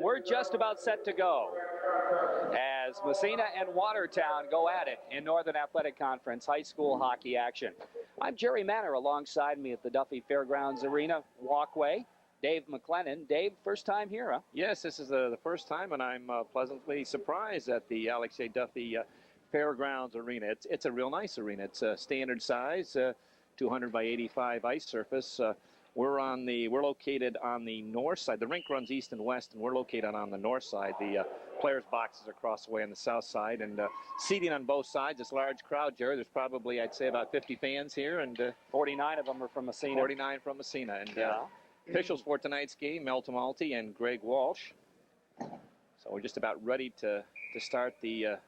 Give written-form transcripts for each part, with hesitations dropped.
We're just about set to go as Massena and Watertown go at it in Northern Athletic Conference high school hockey action. I'm Jerry Manor. Alongside me at the Duffy Fairgrounds Arena walkway, Dave McLennan. Dave, first time here, huh? Yes, this is the first time, and I'm pleasantly surprised at the Alex A. Duffy Fairgrounds Arena. It's a real nice arena. It's a standard size, 200 by 85 ice surface. We're located on the north side. The rink runs east and west, and we're located on the north side. The players' boxes are across the way on the south side, and seating on both sides. This large crowd, Jerry. There's probably, I'd say, about 50 fans here, and 49 of them are from Massena. 49 from Massena, and officials for tonight's game: Mel Tamalti and Greg Walsh. So we're just about ready to start the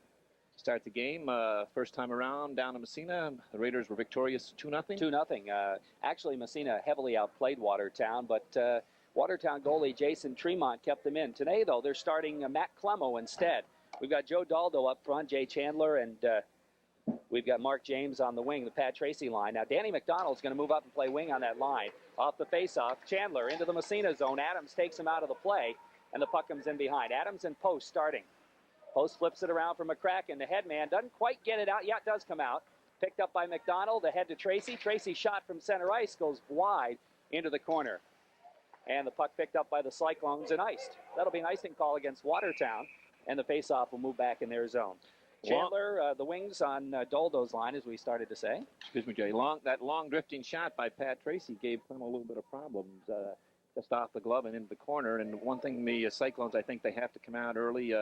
game. First time around down in Massena, the Raiders were victorious 2-0. 2-0. Actually, Massena heavily outplayed Watertown, but Watertown goalie Jason Tremont kept them in. Today, though, they're starting Matt Clemmo instead. We've got Joe Daldo up front, Jay Chandler, and we've got Mark James on the wing, the Pat Tracy line. Now, Danny McDonald's going to move up and play wing on that line. Off the faceoff, Chandler into the Massena zone. Adams takes him out of the play, and the puck comes in behind. Adams and Post starting. Post flips it around for McCracken. The head man doesn't quite get it out. Yeah, it does come out. Picked up by McDonald. Ahead to Tracy. Tracy shot from center ice goes wide into the corner. And the puck picked up by the Cyclones and iced. That'll be an icing call against Watertown. And the faceoff will move back in their zone. Chandler, the wings on Doldo's line, as we started to say. Excuse me, Jay. That long drifting shot by Pat Tracy gave him a little bit of problems. Just off the glove and into the corner. And one thing, the Cyclones, I think they have to come out early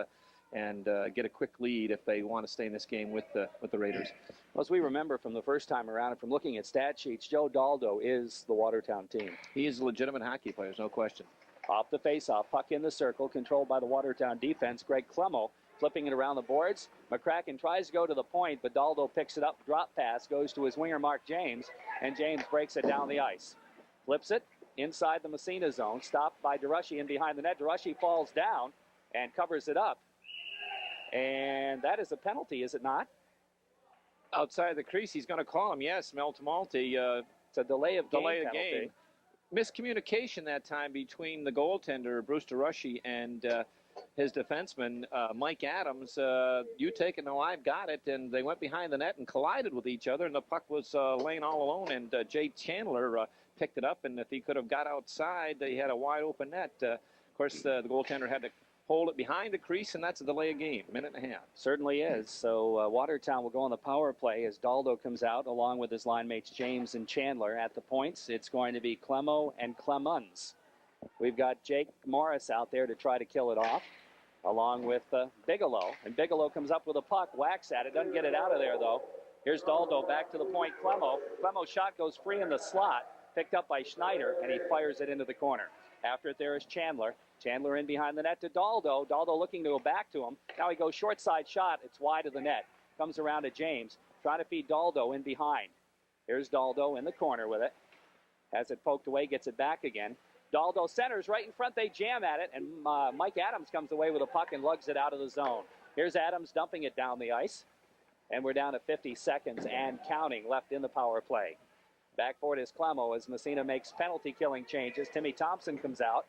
and get a quick lead if they want to stay in this game with the Raiders. Well, as we remember from the first time around and from looking at stat sheets, Joe Daldo is the Watertown team. He is a legitimate hockey player, no question. Off the faceoff, puck in the circle, controlled by the Watertown defense. Greg Clemmo flipping it around the boards. McCracken tries to go to the point, but Daldo picks it up. Drop pass goes to his winger, Mark James, and James breaks it down the ice. Flips it inside the Massena zone, stopped by DeRushy in behind the net. DeRushy falls down and covers it up. And that is a penalty, is it not? Outside the crease, he's going to call him. Yes, Mel Tamalti. It's a delay of game. Miscommunication that time between the goaltender, Bruce DeRushy, and his defenseman, Mike Adams. You take it, no, I've got it. And they went behind the net and collided with each other, and the puck was laying all alone. And Jay Chandler picked it up, and if he could have got outside, he had a wide open net. Of course, the goaltender had to hold it behind the crease, and that's a delay of game, minute and a half. Certainly is. So Watertown will go on the power play as Daldo comes out along with his line mates James and Chandler. At the points, it's going to be Clemmo and Clemons. We've got Jake Morris out there to try to kill it off, along with Bigelow. And Bigelow comes up with a puck, whacks at it, doesn't get it out of there, though. Here's Daldo back to the point, Clemmo. Clemmo's shot goes free in the slot, picked up by Schneider, and he fires it into the corner. After it, there is Chandler. Chandler in behind the net to Daldo. Daldo looking to go back to him. Now he goes short side shot. It's wide of the net. Comes around to James. Trying to feed Daldo in behind. Here's Daldo in the corner with it. Has it poked away, gets it back again. Daldo centers right in front. They jam at it, and Mike Adams comes away with a puck and lugs it out of the zone. Here's Adams dumping it down the ice. And we're down to 50 seconds and counting left in the power play. Back for it is Clemmo as Massena makes penalty-killing changes. Timmy Thompson comes out.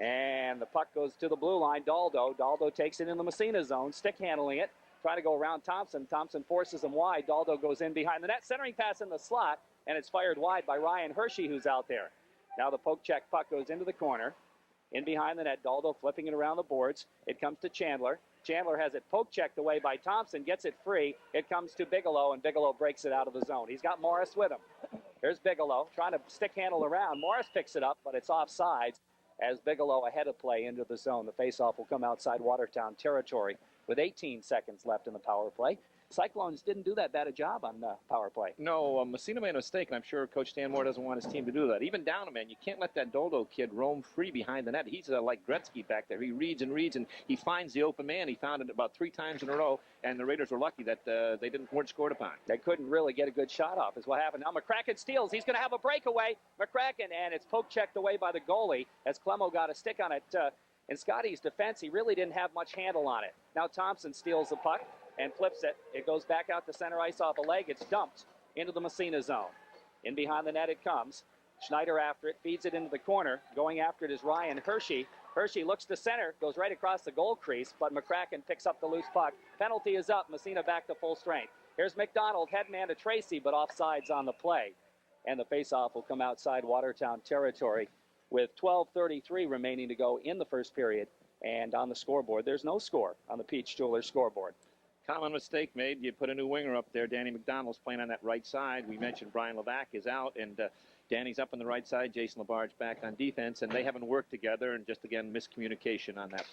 And the puck goes to the blue line. Daldo takes it in the Massena zone, stick handling it. Trying to go around Thompson. Thompson forces him wide. Daldo goes in behind the net. Centering pass in the slot, and it's fired wide by Ryan Hershey, who's out there. Now the poke check puck goes into the corner. In behind the net, Daldo flipping it around the boards. It comes to Chandler. Chandler has it poke checked away by Thompson, gets it free. It comes to Bigelow, and Bigelow breaks it out of the zone. He's got Morris with him. Here's Bigelow trying to stick handle around. Morris picks it up, but it's offsides as Bigelow ahead of play into the zone. The faceoff will come outside Watertown territory with 18 seconds left in the power play. Cyclones didn't do that bad a job on power play. No, Massena made a mistake, and I'm sure Coach Dan Moore doesn't want his team to do that. Even down a man, you can't let that Daldo kid roam free behind the net. He's like Gretzky back there. He reads, and he finds the open man. He found it about 3 times in a row, and the Raiders were lucky that they weren't scored upon. They couldn't really get a good shot off is what happened. Now McCracken steals. He's going to have a breakaway. McCracken, and it's poke checked away by the goalie as Clemmo got a stick on it. In Scotty's defense, he really didn't have much handle on it. Now Thompson steals the puck and flips it. It goes back out to center ice off a leg. It's dumped into the Massena zone. In behind the net it comes. Schneider after it, feeds it into the corner. Going after it is Ryan Hershey. Hershey looks to center, goes right across the goal crease, but McCracken picks up the loose puck. Penalty is up. Massena back to full strength. Here's McDonald, headman to Tracy, but offsides on the play. And the faceoff will come outside Watertown territory with 12:33 remaining to go in the first period. And on the scoreboard, there's no score on the Peach Jewelers scoreboard. Common mistake made. You put a new winger up there. Danny McDonald's playing on that right side. We mentioned Brian Levac is out, and Danny's up on the right side. Jason Labarge back on defense, and they haven't worked together, and just, again, miscommunication on that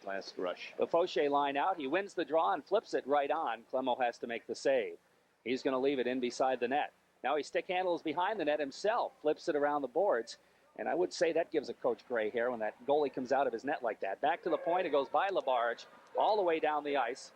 last rush. The Fauché line out. He wins the draw and flips it right on. Clemo has to make the save. He's going to leave it in beside the net. Now he stick handles behind the net himself, flips it around the boards. And I would say that gives a coach gray hair when that goalie comes out of his net like that. Back to the point. It goes by Labarge all the way down the ice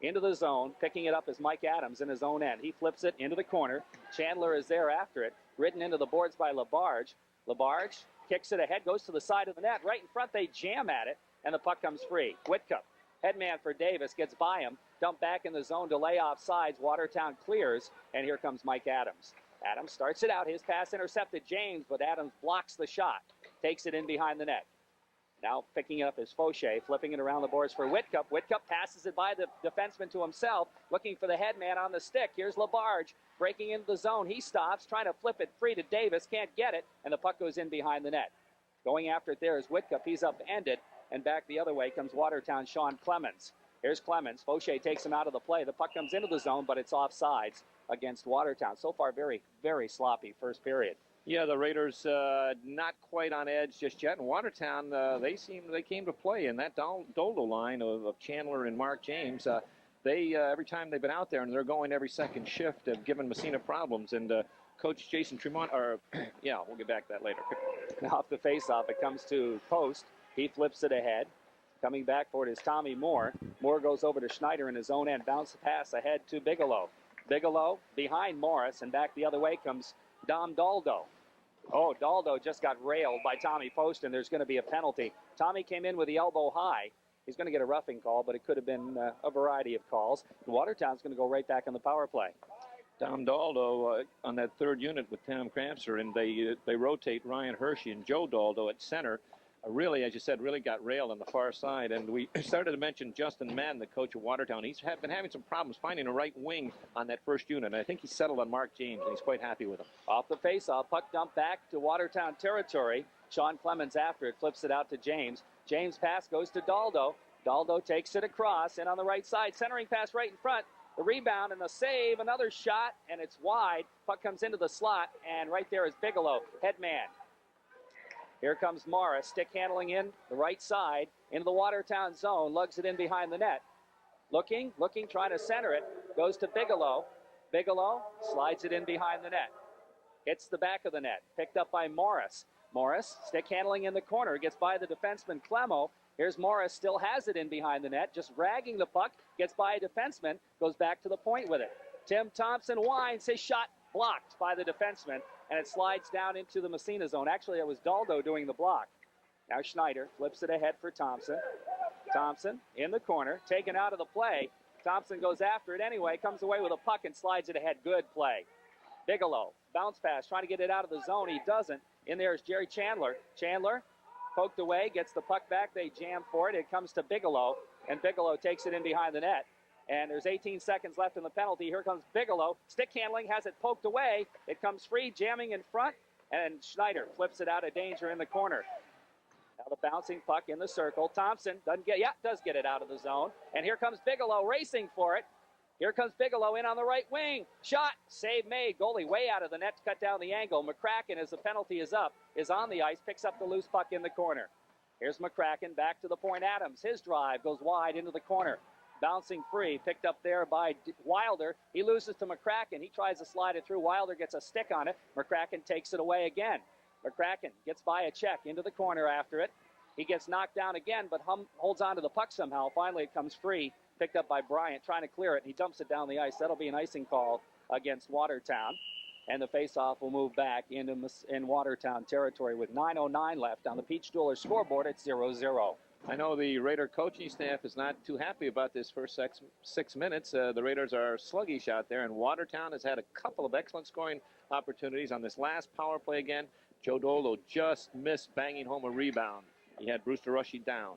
into the zone. Picking it up is Mike Adams in his own end. He flips it into the corner. Chandler is there after it. Ridden into the boards by Labarge. Labarge kicks it ahead, goes to the side of the net. Right in front, they jam at it, and the puck comes free. Whitcup, headman for Davis, gets by him. Dumped back in the zone to lay off sides. Watertown clears, and here comes Mike Adams. Adams starts it out. His pass intercepted James, but Adams blocks the shot. Takes it in behind the net. Now picking it up is Fauché, flipping it around the boards for Whitcup. Whitcup passes it by the defenseman to himself, looking for the headman on the stick. Here's Labarge breaking into the zone. He stops, trying to flip it free to Davis. Can't get it, and the puck goes in behind the net. Going after it there is Whitcup. He's upended, and back the other way comes Watertown Sean Clemens. Here's Clemens. Fauché takes him out of the play. The puck comes into the zone, but it's offsides against Watertown. So far, very, very sloppy first period. Yeah, the Raiders not quite on edge just yet. And Watertown, they came to play in that Doldo line of Chandler and Mark James. They every time they've been out there, and they're going every second shift, have given Massena problems. And Coach Jason Tremont, yeah, we'll get back to that later. Now off the faceoff, it comes to post. He flips it ahead. Coming back for it is Tommy Moore. Moore goes over to Schneider in his own end. Bounce pass ahead to Bigelow. Bigelow behind Morris, and back the other way comes Dom Daldo. Oh, Daldo just got railed by Tommy Post, and there's going to be a penalty. Tommy came in with the elbow high. He's going to get a roughing call, but it could have been a variety of calls. And Watertown's going to go right back on the power play. Dom Daldo on that third unit with Tom Crampser, and they rotate Ryan Hershey and Joe Daldo at center. Really, as you said, really got railed on the far side. And we started to mention Justin Madden, the coach of Watertown. He's been having some problems finding a right wing on that first unit. And I think he settled on Mark James, and he's quite happy with him. Off the faceoff, puck dump back to Watertown territory. Sean Clemens after it, flips it out to James. James' pass goes to Daldo. Daldo takes it across, and on the right side, centering pass right in front. The rebound and the save, another shot, and it's wide. Puck comes into the slot, and right there is Bigelow, headman. Here comes Morris, stick handling in the right side, into the Watertown zone, lugs it in behind the net. Looking, trying to center it, goes to Bigelow. Bigelow slides it in behind the net. Hits the back of the net, picked up by Morris. Morris, stick handling in the corner, gets by the defenseman Clemo. Here's Morris, still has it in behind the net, just ragging the puck, gets by a defenseman, goes back to the point with it. Tim Thompson winds, his shot blocked by the defenseman, and it slides down into the Massena zone. Actually, it was Daldo doing the block. Now Schneider flips it ahead for Thompson. Thompson in the corner, taken out of the play. Thompson goes after it anyway, comes away with a puck and slides it ahead. Good play. Bigelow, bounce pass, trying to get it out of the zone. He doesn't. In there is Jerry Chandler. Chandler poked away, gets the puck back. They jam for it. It comes to Bigelow, and Bigelow takes it in behind the net. And there's 18 seconds left in the penalty. Here comes Bigelow. Stick handling, has it poked away. It comes free, jamming in front. And Schneider flips it out of danger in the corner. Now the bouncing puck in the circle. Thompson does get it out of the zone. And here comes Bigelow racing for it. Here comes Bigelow in on the right wing. Shot, save made. Goalie way out of the net to cut down the angle. McCracken, as the penalty is up, is on the ice, picks up the loose puck in the corner. Here's McCracken back to the point. Adams, his drive goes wide into the corner. Bouncing free, picked up there by Wilder. He loses to McCracken. He tries to slide it through. Wilder gets a stick on it. McCracken takes it away again. McCracken gets by a check into the corner after it. He gets knocked down again, but holds on to the puck somehow. Finally, it comes free, picked up by Bryant, trying to clear it, and he dumps it down the ice. That'll be an icing call against Watertown. And the faceoff will move back in Watertown territory with 9:09 left on the Peach Jewelers scoreboard at 0-0. I know the Raider coaching staff is not too happy about this first 6 minutes. The Raiders are sluggish out there, and Watertown has had a couple of excellent scoring opportunities on this last power play again. Joe Dolo just missed banging home a rebound. He had Brewster Rushy down.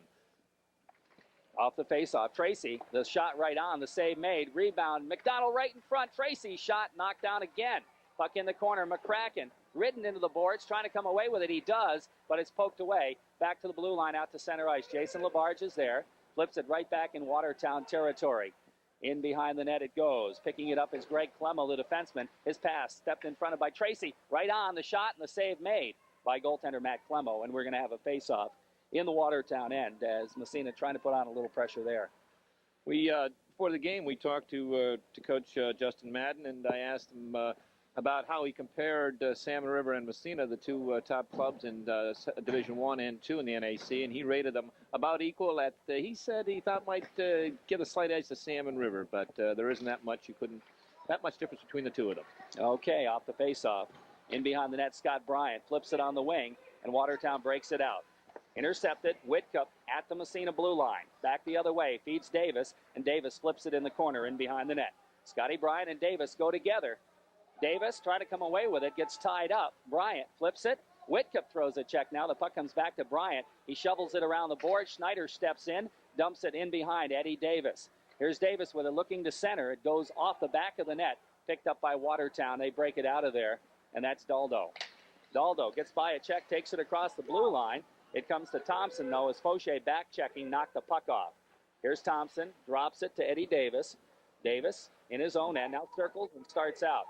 Off the faceoff, Tracy, the shot right on, the save made, rebound, McDonald right in front, Tracy, shot knocked down again. Puck in the corner, McCracken, ridden into the boards, trying to come away with it, he does, but it's poked away. Back to the blue line, out to center ice. Jason LaBarge is there, flips it right back in Watertown territory. In behind the net it goes. Picking it up is Greg Clemo, the defenseman. His pass stepped in front of by Tracy, right on, the shot and the save made by goaltender Matt Clemo, and we're going to have a face-off in the Watertown end as Massena trying to put on a little pressure there. We before the game we talked to Coach Justin Madden, and I asked him about how he compared Salmon River and Massena, the two top clubs in Division 1 and 2 in the NAC, and he rated them about equal. At he said he thought might give a slight edge to Salmon River, but there isn't that much difference between the two of them. Okay, off the faceoff, in behind the net, Scott Bryant flips it on the wing, and Watertown breaks it out. Intercepted, Whitcup at the Massena blue line. Back the other way, feeds Davis, and Davis flips it in the corner in behind the net. Scotty Bryant and Davis go together. Davis trying to come away with it, gets tied up. Bryant flips it. Whitcup throws a check now. The puck comes back to Bryant. He shovels it around the board. Schneider steps in, dumps it in behind Eddie Davis. Here's Davis with it looking to center. It goes off the back of the net, picked up by Watertown. They break it out of there, and that's Daldo. Daldo gets by a check, takes it across the blue line. It comes to Thompson, though, as Fauché back-checking knocked the puck off. Here's Thompson, drops it to Eddie Davis. Davis in his own end, now circles and starts out.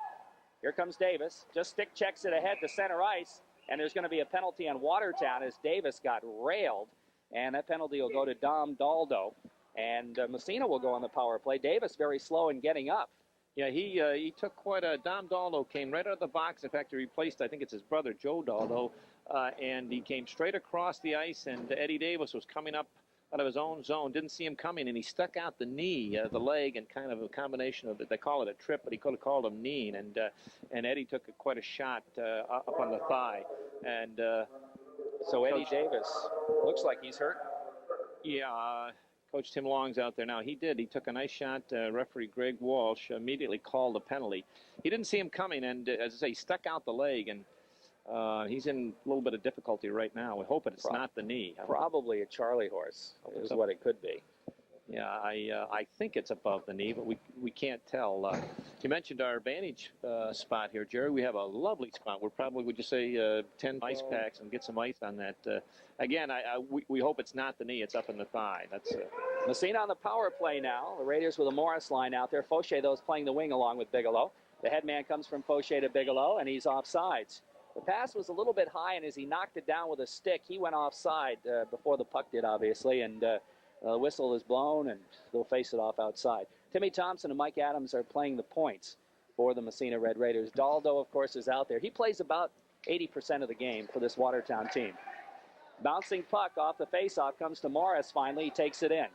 Here comes Davis, just stick checks it ahead to center ice, and there's going to be a penalty on Watertown as Davis got railed, and that penalty will go to Dom Daldo, and Massena will go on the power play. Davis very slow in getting up. Yeah, he took quite a. Dom Daldo came right out of the box. In fact, he replaced, I think it's his brother, Joe Daldo, and he came straight across the ice, and Eddie Davis was coming up out of his own zone, didn't see him coming, and he stuck out the knee, the leg, and kind of a combination of it. They call it a trip, but he could have called him kneeing, and Eddie took quite a shot up on the thigh, and so Eddie Davis looks like he's hurt. Yeah, Coach Tim Long's out there now. He took a nice shot. Referee Greg Walsh immediately called the penalty. He didn't see him coming, and as I say, he stuck out the leg, and he's in a little bit of difficulty right now. We hope it's not the knee. Probably a Charlie horse is what it could be. Yeah, I think it's above the knee, but we can't tell. You mentioned our vantage spot here, Jerry. We have a lovely spot. We're probably, would you say, 10 ice packs and get some ice on that. Again, we hope it's not the knee. It's up in the thigh. That's Massena on the power play now. The Raiders with a Morris line out there. Fauché, though, is playing the wing along with Bigelow. The head man comes from Fauché to Bigelow, and he's offsides. The pass was a little bit high, and as he knocked it down with a stick, he went offside before the puck did, obviously, and the whistle is blown, and they'll face it off outside. Timmy Thompson and Mike Adams are playing the points for the Massena Red Raiders. Daldo, of course, is out there. He plays about 80% of the game for this Watertown team. Bouncing puck off the faceoff comes to Morris finally. He takes it in.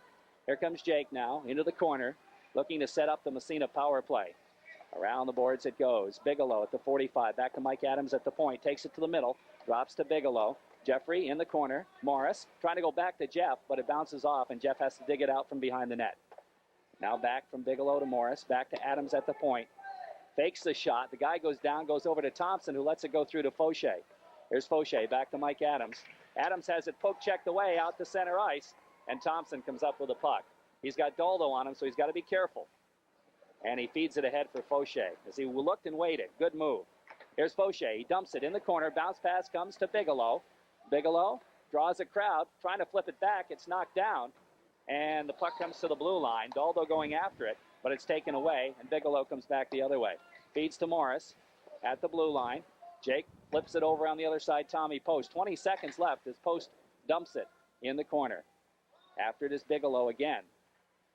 Here comes Jake now into the corner, looking to set up the Massena power play. Around the boards it goes. Bigelow at the 45. Back to Mike Adams at the point. Takes it to the middle. Drops to Bigelow. Jeffrey in the corner. Morris trying to go back to Jeff, but it bounces off, and Jeff has to dig it out from behind the net. Now back from Bigelow to Morris. Back to Adams at the point. Fakes the shot. The guy goes down, goes over to Thompson, who lets it go through to Fauché. Here's Fauché back to Mike Adams. Adams has it poke checked away out to center ice, and Thompson comes up with a puck. He's got Daldo on him, so he's got to be careful. And he feeds it ahead for Fauché as he looked and waited. Good move. Here's Fauché. He dumps it in the corner. Bounce pass comes to Bigelow. Bigelow draws a crowd, trying to flip it back. It's knocked down, and the puck comes to the blue line. Daldo going after it, but it's taken away, and Bigelow comes back the other way. Feeds to Morris at the blue line. Jake flips it over on the other side. Tommy Post. 20 seconds left as Post dumps it in the corner. After it is Bigelow again.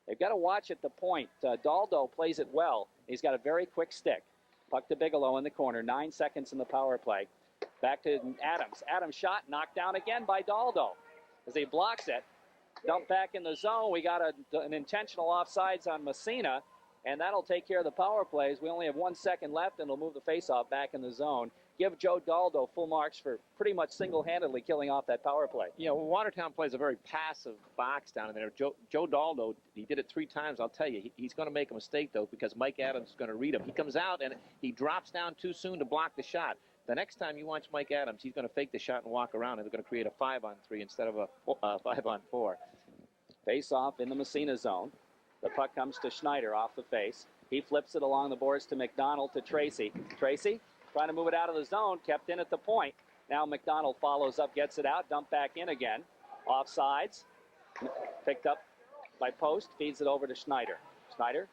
They've got to watch at the point. Daldo plays it well. He's got a very quick stick. Puck to Bigelow in the corner. 9 seconds in the power play. Back to Adams. Adams shot knocked down again by Daldo as he blocks it. Dump back in the zone. We got an intentional offsides on Massena, and that'll take care of the power plays. We only have 1 second left, and it'll move the faceoff back in the zone. Give Joe Daldo full marks for pretty much single-handedly killing off that power play. Yeah, well, Watertown plays a very passive box down in there. Joe Daldo, he did it 3 times. I'll tell you, he's going to make a mistake, though, because Mike Adams is going to read him. He comes out, and he drops down too soon to block the shot. the next time you watch Mike Adams, he's going to fake the shot and walk around, and they're going to create a 5-on-3 instead of a 5-on-4. Face off in the Massena zone. The puck comes to Schneider off the face. He flips it along the boards to McDonald to Tracy. Tracy trying to move it out of the zone, kept in at the point. Now McDonald follows up, gets it out, dumped back in again. Offsides. Picked up by Post, feeds it over to Schneider. Schneider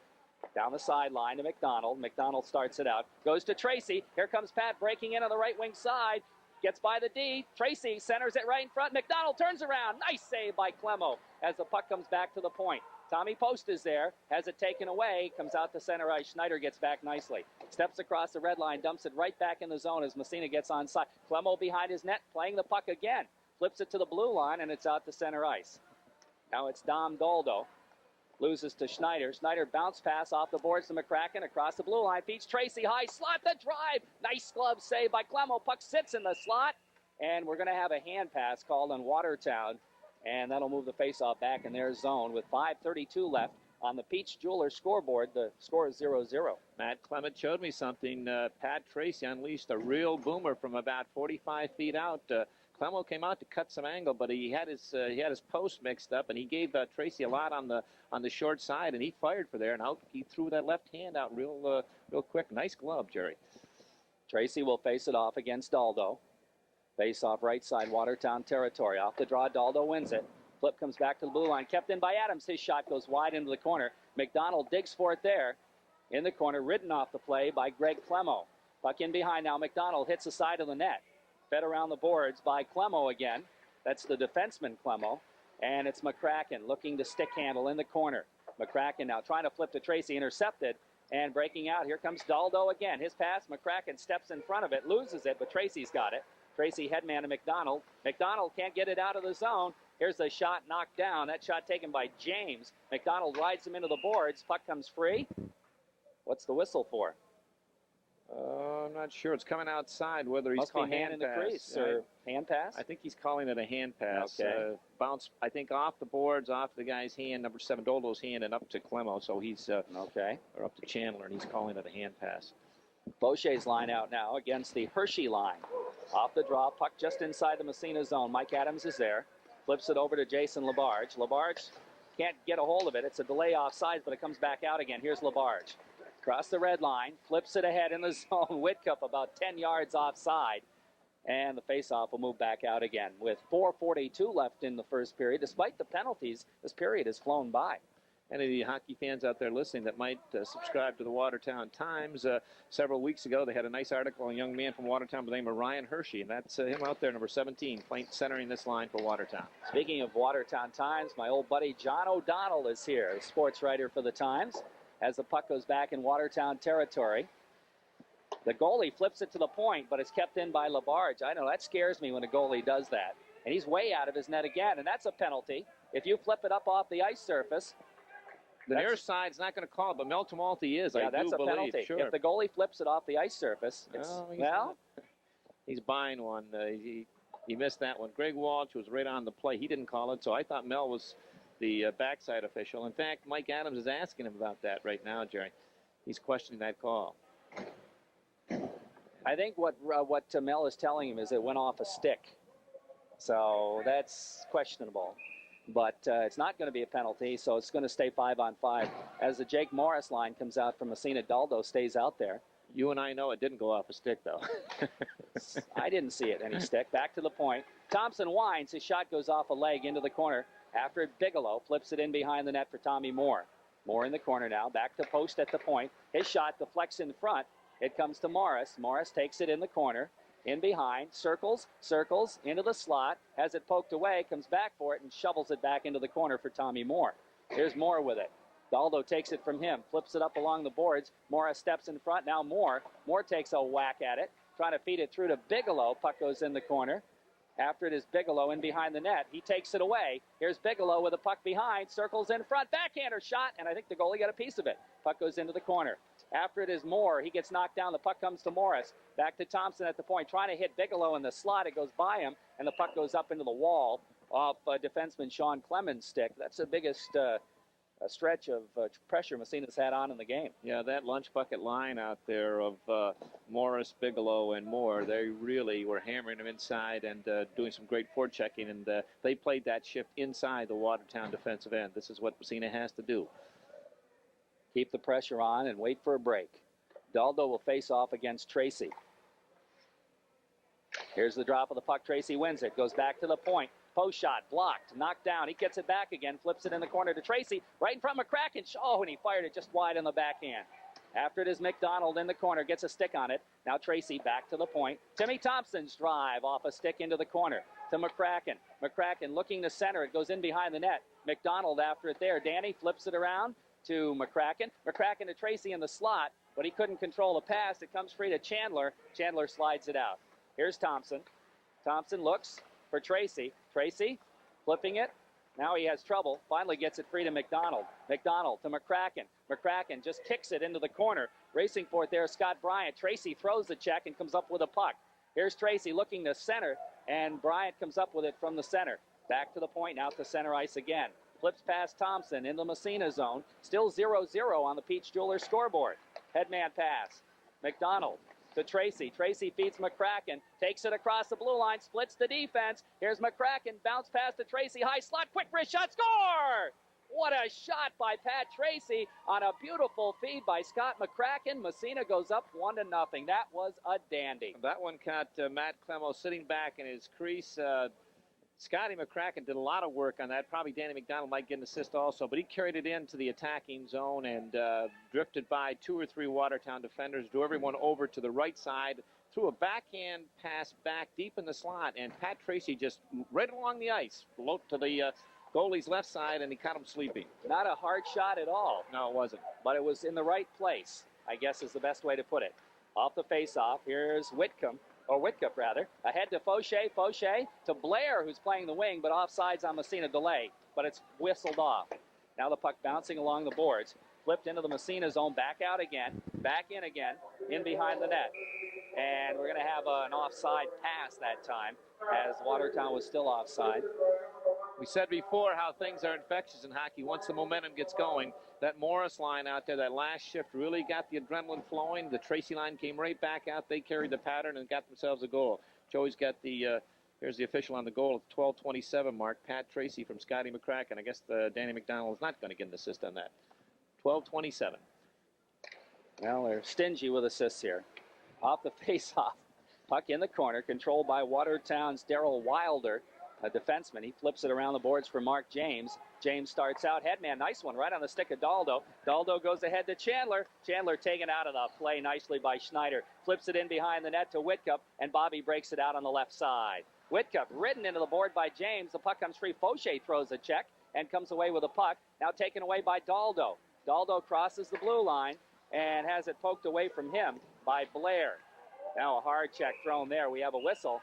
down the sideline to McDonald. McDonald starts it out. Goes to Tracy. Here comes Pat breaking in on the right wing side. Gets by the D. Tracy centers it right in front. McDonald turns around. Nice save by Clemo as the puck comes back to the point. Tommy Post is there. Has it taken away. Comes out to center ice. Schneider gets back nicely. Steps across the red line. Dumps it right back in the zone as Massena gets onside. Clemo behind his net. Playing the puck again. Flips it to the blue line and it's out to center ice. Now it's Dom Doldo. Loses to Schneider. Schneider bounce pass off the boards to McCracken across the blue line. Feeds Tracy high. Slot the drive. Nice glove save by Clemo. Puck sits in the slot. And we're going to have a hand pass called on Watertown. And that'll move the faceoff back in their zone with 5:32 left on the Peach Jewelers scoreboard. The score is 0-0. Matt Clement showed me something. Pat Tracy unleashed a real boomer from about 45 feet out. Clemo came out to cut some angle, but he had his post mixed up, and he gave Tracy a lot on the short side, and he fired for there, and out he threw that left hand out real quick. Nice glove, Jerry. Tracy will face it off against Daldo. Face off right side, Watertown territory. Off the draw, Daldo wins it. Flip comes back to the blue line, kept in by Adams. His shot goes wide into the corner. McDonald digs for it there. In the corner, ridden off the play by Greg Clemo. Puck in behind now. McDonald hits the side of the net. Fed around the boards by Clemo again. That's the defenseman Clemo. And it's McCracken looking to stick handle in the corner. McCracken now trying to flip to Tracy, intercepted. And breaking out, here comes Daldo again. His pass, McCracken steps in front of it, loses it, but Tracy's got it. Tracy headman to McDonald. McDonald can't get it out of the zone. Here's the shot knocked down. That shot taken by James. McDonald rides him into the boards. Puck comes free. What's the whistle for? I'm not sure. It's coming outside. Whether he's Must calling be hand in the pass. crease or hand pass? I think he's calling it a hand pass. Okay. Bounce, I think, off the boards, off the guy's hand, number 7, Doldo's hand, and up to Clemo. So he's okay, or up to Chandler, and he's calling it a hand pass. Boucher's line out now against the Hershey line. Off the draw, puck just inside the Massena zone. Mike Adams is there. Flips it over to Jason Labarge. Labarge can't get a hold of it. It's a delay offsides, but it comes back out again. Here's Labarge. Across the red line, flips it ahead in the zone. Whitcup about 10 yards offside. And the faceoff will move back out again. With 4:42 left in the first period, despite the penalties, this period has flown by. Any of the hockey fans out there listening that might subscribe to the Watertown Times, several weeks ago they had a nice article on a young man from Watertown by the name of Ryan Hershey, and that's him out there, number 17, centering this line for Watertown. Speaking of Watertown Times, my old buddy John O'Donnell is here, the sports writer for the Times, as the puck goes back in Watertown territory. The goalie flips it to the point, but it's kept in by Labarge. I know, that scares me when a goalie does that. And he's way out of his net again, and that's a penalty. If you flip it up off the ice surface, the near side's not going to call it, but Mel Tumalti is. Yeah, I that's do a believe. penalty. Sure. If the goalie flips it off the ice surface, it's, he's buying one. He missed that one. Greg Walsh was right on the play. He didn't call it, so I thought Mel was the backside official. In fact, Mike Adams is asking him about that right now, Jerry. He's questioning that call. I think what Mel is telling him is it went off a stick. So that's questionable. But it's not going to be a penalty, so it's going to stay 5-on-5. As the Jake Morris line comes out from Massena, Daldo stays out there. You and I know it didn't go off a stick, though. I didn't see it, any stick. Back to the point. Thompson winds. His shot goes off a leg into the corner. After it, Bigelow flips it in behind the net for Tommy Moore. Moore in the corner now. Back to Post at the point. His shot deflects in front. It comes to Morris. Morris takes it in the corner. In behind, circles, into the slot, has it poked away, comes back for it, and shovels it back into the corner for Tommy Moore. Here's Moore with it. Daldo takes it from him, flips it up along the boards. Morris steps in front, now Moore. Moore takes a whack at it, trying to feed it through to Bigelow. Puck goes in the corner. After it is Bigelow in behind the net. He takes it away. Here's Bigelow with a puck behind, circles in front, backhander shot, and I think the goalie got a piece of it. Puck goes into the corner. After it is Moore. He gets knocked down. The puck comes to Morris. Back to Thompson at the point, trying to hit Bigelow in the slot. It goes by him, and the puck goes up into the wall off defenseman Sean Clemens' stick. That's the biggest a stretch of pressure Massena's had on in the game. Yeah, that lunch bucket line out there of Morris, Bigelow, and Moore, they really were hammering them inside and doing some great forechecking, and they played that shift inside the Watertown defensive end. This is what Massena has to do. Keep the pressure on and wait for a break. Daldo will face off against Tracy. Here's the drop of the puck. Tracy wins it. Goes back to the point. Post shot. Blocked. Knocked down. He gets it back again. Flips it in the corner to Tracy. Right in front of McCracken. Oh, and he fired it just wide on the backhand. After it is McDonald in the corner. Gets a stick on it. Now Tracy back to the point. Timmy Thompson's drive off a stick into the corner to McCracken. McCracken looking to center. It goes in behind the net. McDonald after it there. Danny flips it around to McCracken. McCracken to Tracy in the slot, but he couldn't control the pass. It comes free to Chandler. Chandler slides it out. Here's Thompson. Thompson looks for Tracy. Tracy flipping it. Now he has trouble. Finally gets it free to McDonald. McDonald to McCracken. McCracken just kicks it into the corner. Racing for it there, Scott Bryant. Tracy throws the check and comes up with a puck. Here's Tracy looking to center, and Bryant comes up with it from the center. Back to the point, now to center ice again. Flips past Thompson in the Massena zone. Still 0-0 on the Peach Jewelers scoreboard. Headman pass. McDonald to Tracy. Tracy feeds McCracken. Takes it across the blue line. Splits the defense. Here's McCracken. Bounce pass to Tracy. High slot. Quick wrist shot. Score! What a shot by Pat Tracy on a beautiful feed by Scott McCracken. Massena goes up 1-0. That was a dandy. That one caught Matt Clemo sitting back in his crease. Scotty McCracken did a lot of work on that. Probably Danny McDonald might get an assist also, but he carried it into the attacking zone and drifted by 2 or 3 Watertown defenders, drew everyone over to the right side, threw a backhand pass back deep in the slot, and Pat Tracy just right along the ice, below to the goalie's left side, and he caught him sleeping. Not a hard shot at all. No, it wasn't. But it was in the right place, I guess is the best way to put it. Off the face-off, here's Whitcup, ahead to Fauché. Fauché to Blair, who's playing the wing, but offsides on Massena delay, but it's whistled off. Now the puck bouncing along the boards, flipped into the Massena zone, back out again, back in again, in behind the net. And we're going to have an offside pass that time, as Watertown was still offside. We said before how things are infectious in hockey. Once the momentum gets going, that Morris line out there, that last shift really got the adrenaline flowing. The Tracy line came right back out. They carried the pattern and got themselves a goal. Joey's got the, here's the official on the goal at the 12:27 mark. Pat Tracy from Scotty McCracken. I guess Danny McDonald is not going to get an assist on that. 12:27. Well, they're stingy with assists here. Off the face-off. Puck in the corner, controlled by Watertown's Darrell Wilder, a defenseman. He flips it around the boards for Mark James. James starts out. Headman, nice one, right on the stick of Daldo. Daldo goes ahead to Chandler. Chandler taken out of the play nicely by Schneider. Flips it in behind the net to Whitcup, and Bobby breaks it out on the left side. Whitcup ridden into the board by James. The puck comes free. Fauché throws a check and comes away with a puck. Now taken away by Daldo. Daldo crosses the blue line and has it poked away from him by Blair. Now a hard check thrown there. We have a whistle,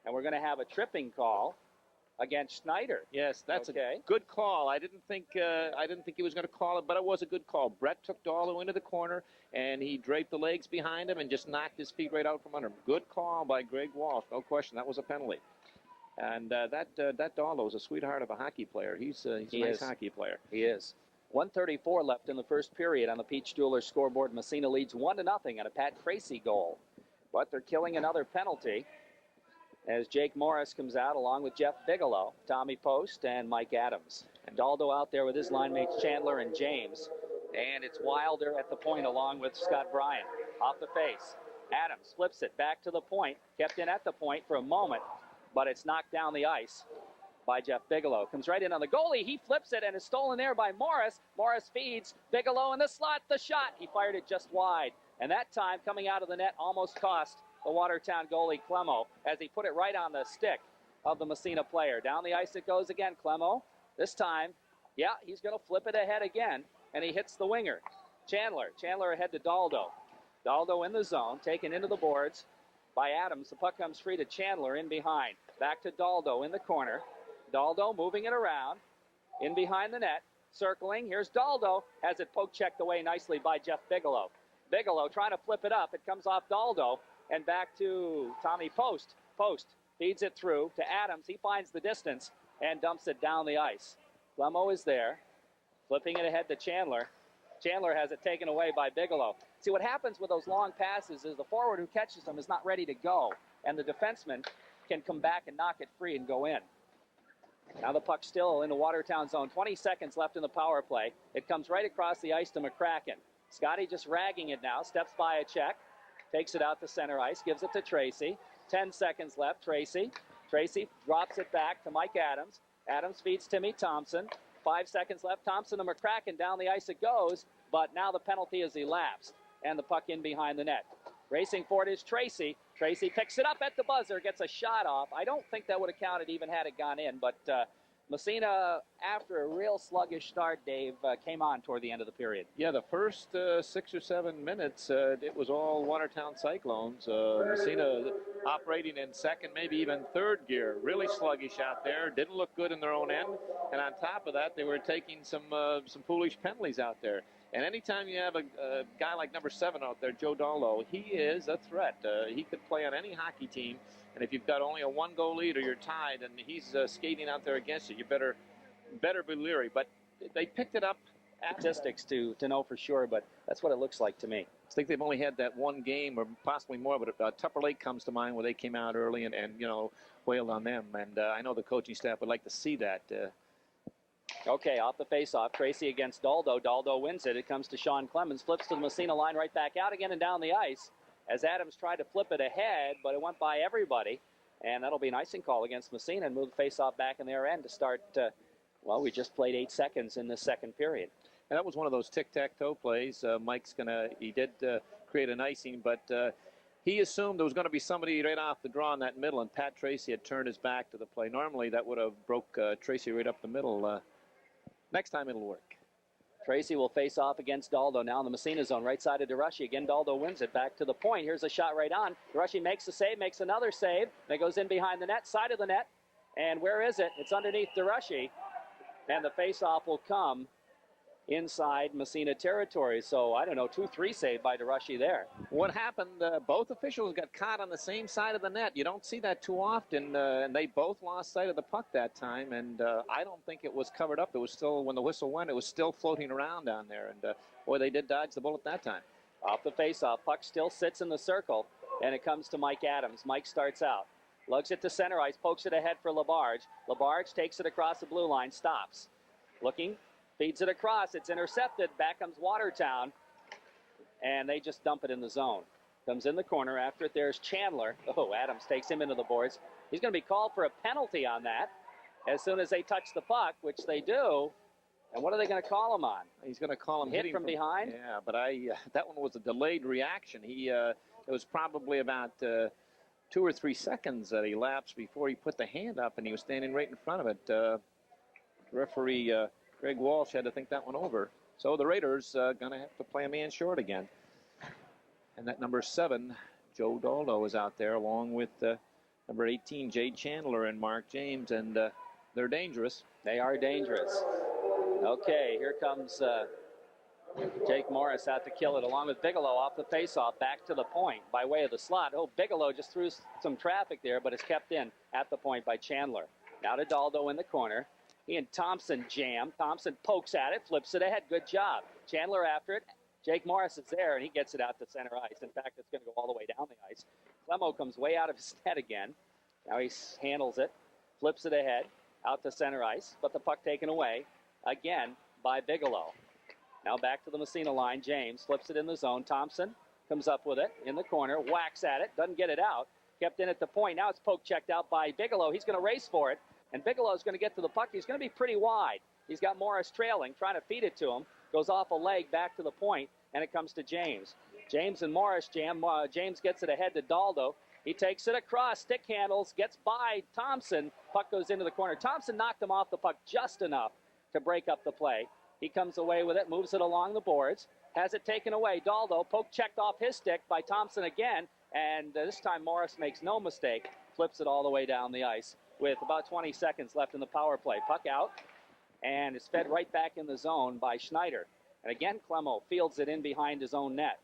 and we're going to have a tripping call against Schneider. Yes, that's a good call. I didn't think he was going to call it, but it was a good call. Brett took Daldo into the corner, and he draped the legs behind him and just knocked his feet right out from under him. Good call by Greg Walsh. No question, that was a penalty. And that Daldo is a sweetheart of a hockey player. He's a nice hockey player. He is. 1:34 left in the first period on the Peach Jewelers scoreboard. Massena leads 1-0 on a Pat Tracy goal. But they're killing another penalty as Jake Morris comes out along with Jeff Bigelow, Tommy Post, and Mike Adams. And Daldo out there with his line mates Chandler and James. And it's Wilder at the point along with Scott Bryant. Off the face. Adams flips it back to the point. Kept in at the point for a moment, but it's knocked down the ice by Jeff Bigelow. Comes right in on the goalie. He flips it and is stolen there by Morris. Morris feeds Bigelow in the slot. The shot. He fired it just wide. And that time, coming out of the net, almost cost the Watertown goalie Clemo as he put it right on the stick of the Massena player. Down the ice it goes again, Clemo. This time, yeah, he's going to flip it ahead again, and he hits the winger. Chandler ahead to Daldo. Daldo in the zone, taken into the boards by Adams. The puck comes free to Chandler in behind. Back to Daldo in the corner. Daldo moving it around in behind the net, circling. Here's Daldo, has it poke checked away nicely by Jeff Bigelow. Bigelow trying to flip it up. It comes off Daldo and back to Tommy Post. Post feeds it through to Adams. He finds the distance and dumps it down the ice. Clemo is there. Flipping it ahead to Chandler. Chandler has it taken away by Bigelow. See, what happens with those long passes is the forward who catches them is not ready to go, and the defenseman can come back and knock it free and go in. Now the puck still in the Watertown zone. 20 seconds left in the power play. It comes right across the ice to McCracken. Scotty just ragging it now. Steps by a check. Takes it out to center ice. Gives it to Tracy. 10 seconds left. Tracy drops it back to Mike Adams. Adams feeds Timmy Thompson. 5 seconds left. Thompson to McCracken. Down the ice it goes. But now the penalty is elapsed. And the puck in behind the net. Racing for it is Tracy. Tracy picks it up at the buzzer, gets a shot off. I don't think that would have counted even had it gone in, but Massena, after a real sluggish start, Dave, came on toward the end of the period. Yeah, the first 6 or 7 minutes, it was all Watertown Cyclones. Massena operating in second, maybe even third gear. Really sluggish out there. Didn't look good in their own end. And on top of that, they were taking some foolish penalties out there. And anytime you have a guy like number 7 out there, Joe Dallo, he is a threat. He could play on any hockey team. And if you've got only a 1-goal lead or you're tied and he's skating out there against you, you better be leery. But they picked it up. Statistics to know for sure, but that's what it looks like to me. I think they've only had that one game or possibly more, but Tupper Lake comes to mind where they came out early and wailed on them. And I know the coaching staff would like to see that. Okay, off the faceoff, Tracy against Daldo. Daldo wins it. It comes to Sean Clemens, flips to the Massena line, right back out again and down the ice as Adams tried to flip it ahead, but it went by everybody. And that'll be an icing call against Massena and move the faceoff back in their end to start, we just played 8 seconds in the second period. And that was one of those tic-tac-toe plays. He did create an icing, but he assumed there was going to be somebody right off the draw in that middle, and Pat Tracy had turned his back to the play. Normally, that would have broke Tracy right up the middle. Next time it'll work. Tracy will face off against Daldo now in the Massena zone, right side of DeRushy. Again, Daldo wins it back to the point. Here's a shot right on. DeRushy makes a save, makes another save. That goes in behind the net, side of the net. And where is it? It's underneath DeRushy. And the face-off will come inside Massena territory. So, I don't know, 2-3 save by DeRushy there. What happened, both officials got caught on the same side of the net. You don't see that too often, and they both lost sight of the puck that time, and I don't think it was covered up. It was still, when the whistle went, it was still floating around down there, and boy, they did dodge the bullet that time. Off the faceoff, puck still sits in the circle, and it comes to Mike Adams. Mike starts out, lugs it to center ice, pokes it ahead for Labarge. Labarge takes it across the blue line, stops. Looking, feeds it across, it's intercepted, back comes Watertown, and they just dump it in the zone. Comes in the corner, after it there's Chandler. Oh, Adams takes him into the boards. He's going to be called for a penalty on that as soon as they touch the puck, which they do. And what are they going to call him on? He's going to call him hit from behind? Yeah, but that one was a delayed reaction. It was probably about 2 or 3 seconds that elapsed before he put the hand up, and he was standing right in front of it. Referee Greg Walsh had to think that one over. So the Raiders going to have to play a man short again. And that number 7, Joe Daldo, is out there along with number 18, Jay Chandler and Mark James. And they're dangerous. They are dangerous. Okay, here comes Jake Morris out to kill it along with Bigelow off the faceoff back to the point by way of the slot. Oh, Bigelow just threw some traffic there, but is kept in at the point by Chandler. Now to Daldo in the corner. He and Thompson jam. Thompson pokes at it, flips it ahead. Good job. Chandler after it. Jake Morris is there, and he gets it out to center ice. In fact, it's going to go all the way down the ice. Clemo comes way out of his net again. Now he handles it, flips it ahead, out to center ice, but the puck taken away again by Bigelow. Now back to the Massena line. James flips it in the zone. Thompson comes up with it in the corner, whacks at it, doesn't get it out. Kept in at the point. Now it's poke checked out by Bigelow. He's going to race for it. And Bigelow's going to get to the puck. He's going to be pretty wide. He's got Morris trailing, trying to feed it to him. Goes off a leg back to the point, and it comes to James. James and Morris jam. James gets it ahead to Daldo. He takes it across, stick handles, gets by Thompson. Puck goes into the corner. Thompson knocked him off the puck just enough to break up the play. He comes away with it, moves it along the boards, has it taken away. Daldo, poke checked off his stick by Thompson again, and this time Morris makes no mistake, flips it all the way down the ice with about 20 seconds left in the power play. Puck out, and it's fed right back in the zone by Schneider. And again, Clemo fields it in behind his own net.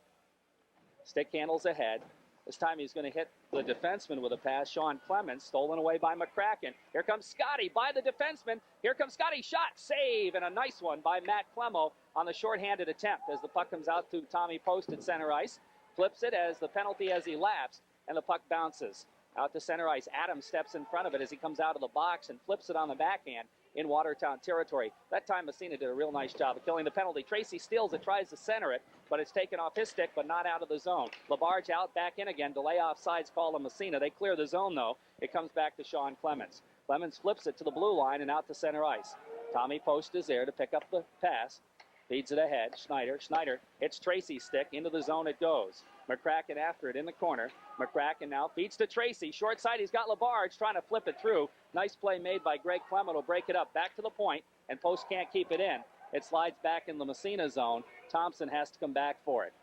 Stick handles ahead. This time he's going to hit the defenseman with a pass. Sean Clemens, stolen away by McCracken. Here comes Scotty by the defenseman. Here comes Scotty. Shot, save, and a nice one by Matt Clemo on the shorthanded attempt as the puck comes out to Tommy Post at center ice. Flips it as the penalty as he laps, and the puck bounces out to center ice. Adams steps in front of it as he comes out of the box and flips it on the backhand in Watertown territory. That time Massena did a real nice job of killing the penalty. Tracy steals it, tries to center it, but it's taken off his stick, but not out of the zone. LaBarge out, back in again. Delay offsides call on Massena. They clear the zone, though. It comes back to Sean Clemens. Clemens flips it to the blue line and out to center ice. Tommy Post is there to pick up the pass. Feeds it ahead. Schneider. It's Tracy's stick. Into the zone it goes. McCracken after it in the corner. McCracken now feeds to Tracy. Short side, he's got LaBarge trying to flip it through. Nice play made by Greg Clement will break it up. Back to the point, and Post can't keep it in. It slides back in the Massena zone. Thompson has to come back for it.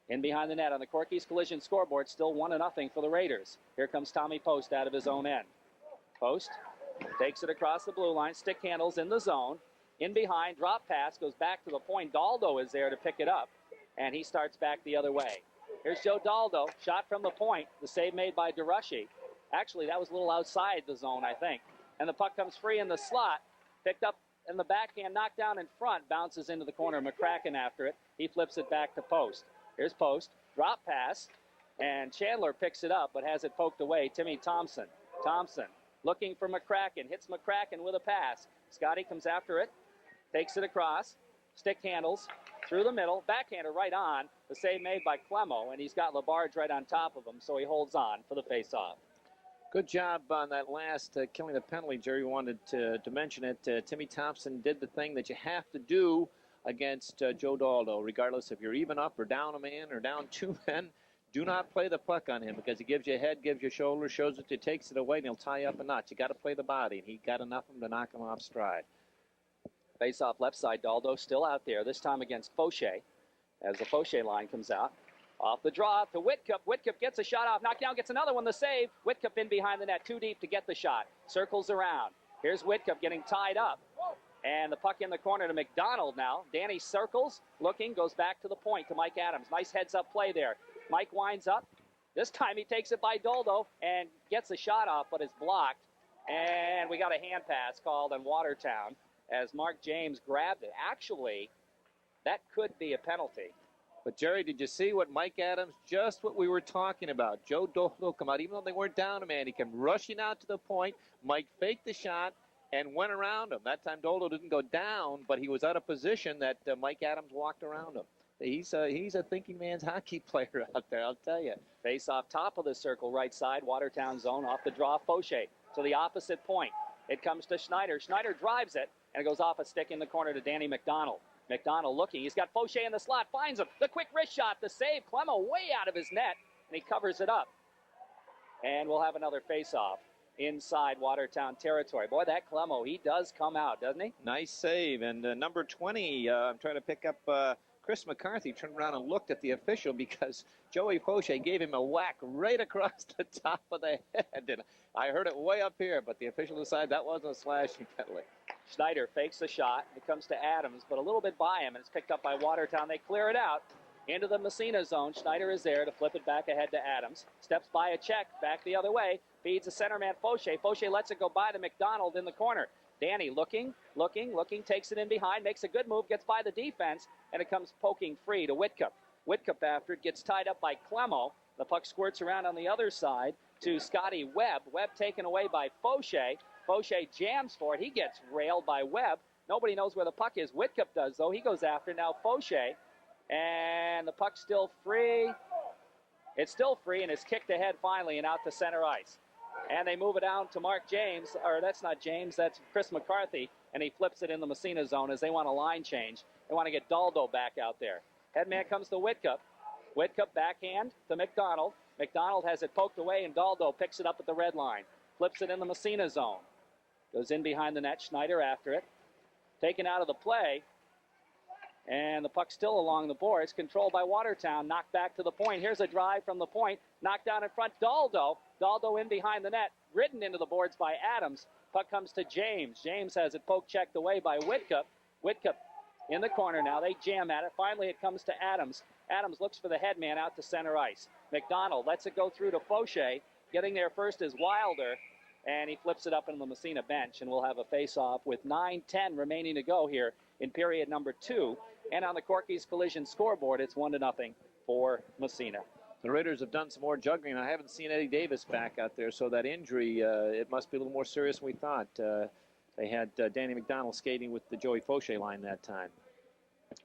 In behind the net on the Corky's Collision scoreboard, still 1-0 for the Raiders. Here comes Tommy Post out of his own end. Post takes it across the blue line. Stick handles in the zone. In behind, drop pass, goes back to the point. Daldo is there to pick it up, and he starts back the other way. Here's Joe Daldo, shot from the point. The save made by DeRushy. Actually, that was a little outside the zone, I think. And the puck comes free in the slot. Picked up in the backhand, knocked down in front, bounces into the corner. McCracken after it. He flips it back to Post. Here's Post, drop pass, and Chandler picks it up, but has it poked away. Timmy Thompson. Thompson looking for McCracken, hits McCracken with a pass. Scotty comes after it, takes it across, stick handles through the middle, backhander right on. The save made by Clemo, and he's got LaBarge right on top of him, so he holds on for the faceoff. Good job on that last killing the penalty. Jerry wanted to mention it. Timmy Thompson did the thing that you have to do against Joe Daldo, regardless if you're even up or down a man or down two men. Do not play the puck on him because he gives you a head, gives you a shoulder, shows it, takes it away, and he'll tie you up a notch. You got to play the body, and he got enough of him to knock him off stride. Face-off left side, Daldo still out there, this time against Fauché, as the Fauché line comes out. Off the draw to Whitcup. Whitcup gets a shot off, knocked down, gets another one, the save. Whitcup in behind the net, too deep to get the shot. Circles around. Here's Whitcup getting tied up. And the puck in the corner to McDonald now. Danny circles, looking, goes back to the point to Mike Adams. Nice heads-up play there. Mike winds up. This time he takes it by Daldo and gets a shot off, but it's blocked. And we got a hand pass called on Watertown as Mark James grabbed it. Actually, that could be a penalty. But, Jerry, did you see what Mike Adams, just what we were talking about? Joe Daldo come out, even though they weren't down a man, he came rushing out to the point. Mike faked the shot and went around him. That time Daldo didn't go down, but he was out of position that Mike Adams walked around him. He's a thinking man's hockey player out there, I'll tell you. Face off top of the circle, right side, Watertown zone, off the draw, Fauché to the opposite point. It comes to Schneider. Schneider drives it, and it goes off a stick in the corner to Danny McDonald. McDonald looking. He's got Fauché in the slot. Finds him. The quick wrist shot. The save. Clemo way out of his net. And he covers it up. And we'll have another face-off inside Watertown territory. Boy, that Clemo, he does come out, doesn't he? Nice save. And number 20, I'm trying to pick up Chris McCarthy, turned around and looked at the official because Joey Fauché gave him a whack right across the top of the head. And I heard it way up here, but the official decided that wasn't a slashing penalty. Schneider fakes the shot. It comes to Adams, but a little bit by him, and it's picked up by Watertown. They clear it out into the Massena zone. Schneider is there to flip it back ahead to Adams. Steps by a check, back the other way. Feeds the center man, Fauché. Fauché lets it go by to McDonald in the corner. Danny looking, takes it in behind, makes a good move, gets by the defense, and it comes poking free to Whitcup. Whitcup after it gets tied up by Clemo. The puck squirts around on the other side to Scotty Webb. Webb taken away by Fauché. Fauché jams for it. He gets railed by Webb. Nobody knows where the puck is. Whitcup does, though. He goes after now Fauché. And the puck's still free. It's still free, and it's kicked ahead finally and out to center ice. And they move it down to Mark James. Or that's not James, that's Chris McCarthy. And he flips it in the Massena zone as they want a line change. They want to get Daldo back out there. Headman comes to Whitcup. Whitcup backhand to McDonald. McDonald has it poked away, and Daldo picks it up at the red line. Flips it in the Massena zone. Goes in behind the net. Schneider after it. Taken out of the play. And the puck still along the boards. Controlled by Watertown. Knocked back to the point. Here's a drive from the point. Knocked down in front. Daldo. Daldo in behind the net. Ridden into the boards by Adams. Puck comes to James. James has it poke checked away by Whitcup. Whitcup in the corner now. They jam at it. Finally it comes to Adams. Adams looks for the headman out to center ice. McDonald lets it go through to Fauché. Getting there first is Wilder, and he flips it up into the Massena bench, and we'll have a face-off with 9:10 remaining to go here in period number 2. And on the Corky's Collision scoreboard, it's 1-0 for Massena. The Raiders have done some more juggling. I haven't seen Eddie Davis back out there, so that injury, it must be a little more serious than we thought. They had Danny McDonald skating with the Joey Fauché line that time.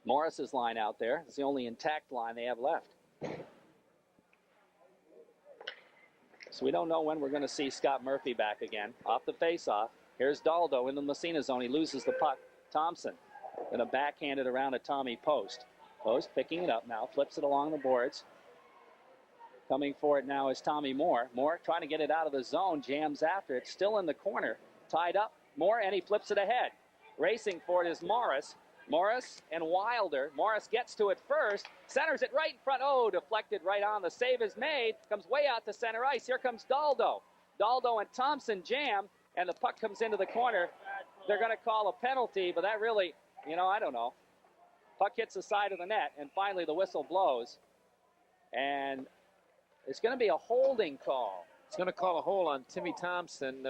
Morris's line out there. It's the only intact line they have left. So we don't know when we're going to see Scott Murphy back again. Off the face-off, here's Daldo in the Massena zone. He loses the puck. Thompson going to backhand it around a Tommy Post. Post picking it up now, flips it along the boards. Coming for it now is Tommy Moore. Moore trying to get it out of the zone, jams after it. Still in the corner, tied up. Moore, and he flips it ahead. Racing for it is Morris. Morris and Wilder. Morris gets to it first, centers it right in front. Oh, deflected right on. The save is made. Comes way out to center ice. Here comes Daldo. Daldo and Thompson jam, and the puck comes into the corner. They're going to call a penalty, but that really, I don't know. Puck hits the side of the net, and finally the whistle blows. And it's going to be a holding call. It's going to call a hold on Timmy Thompson.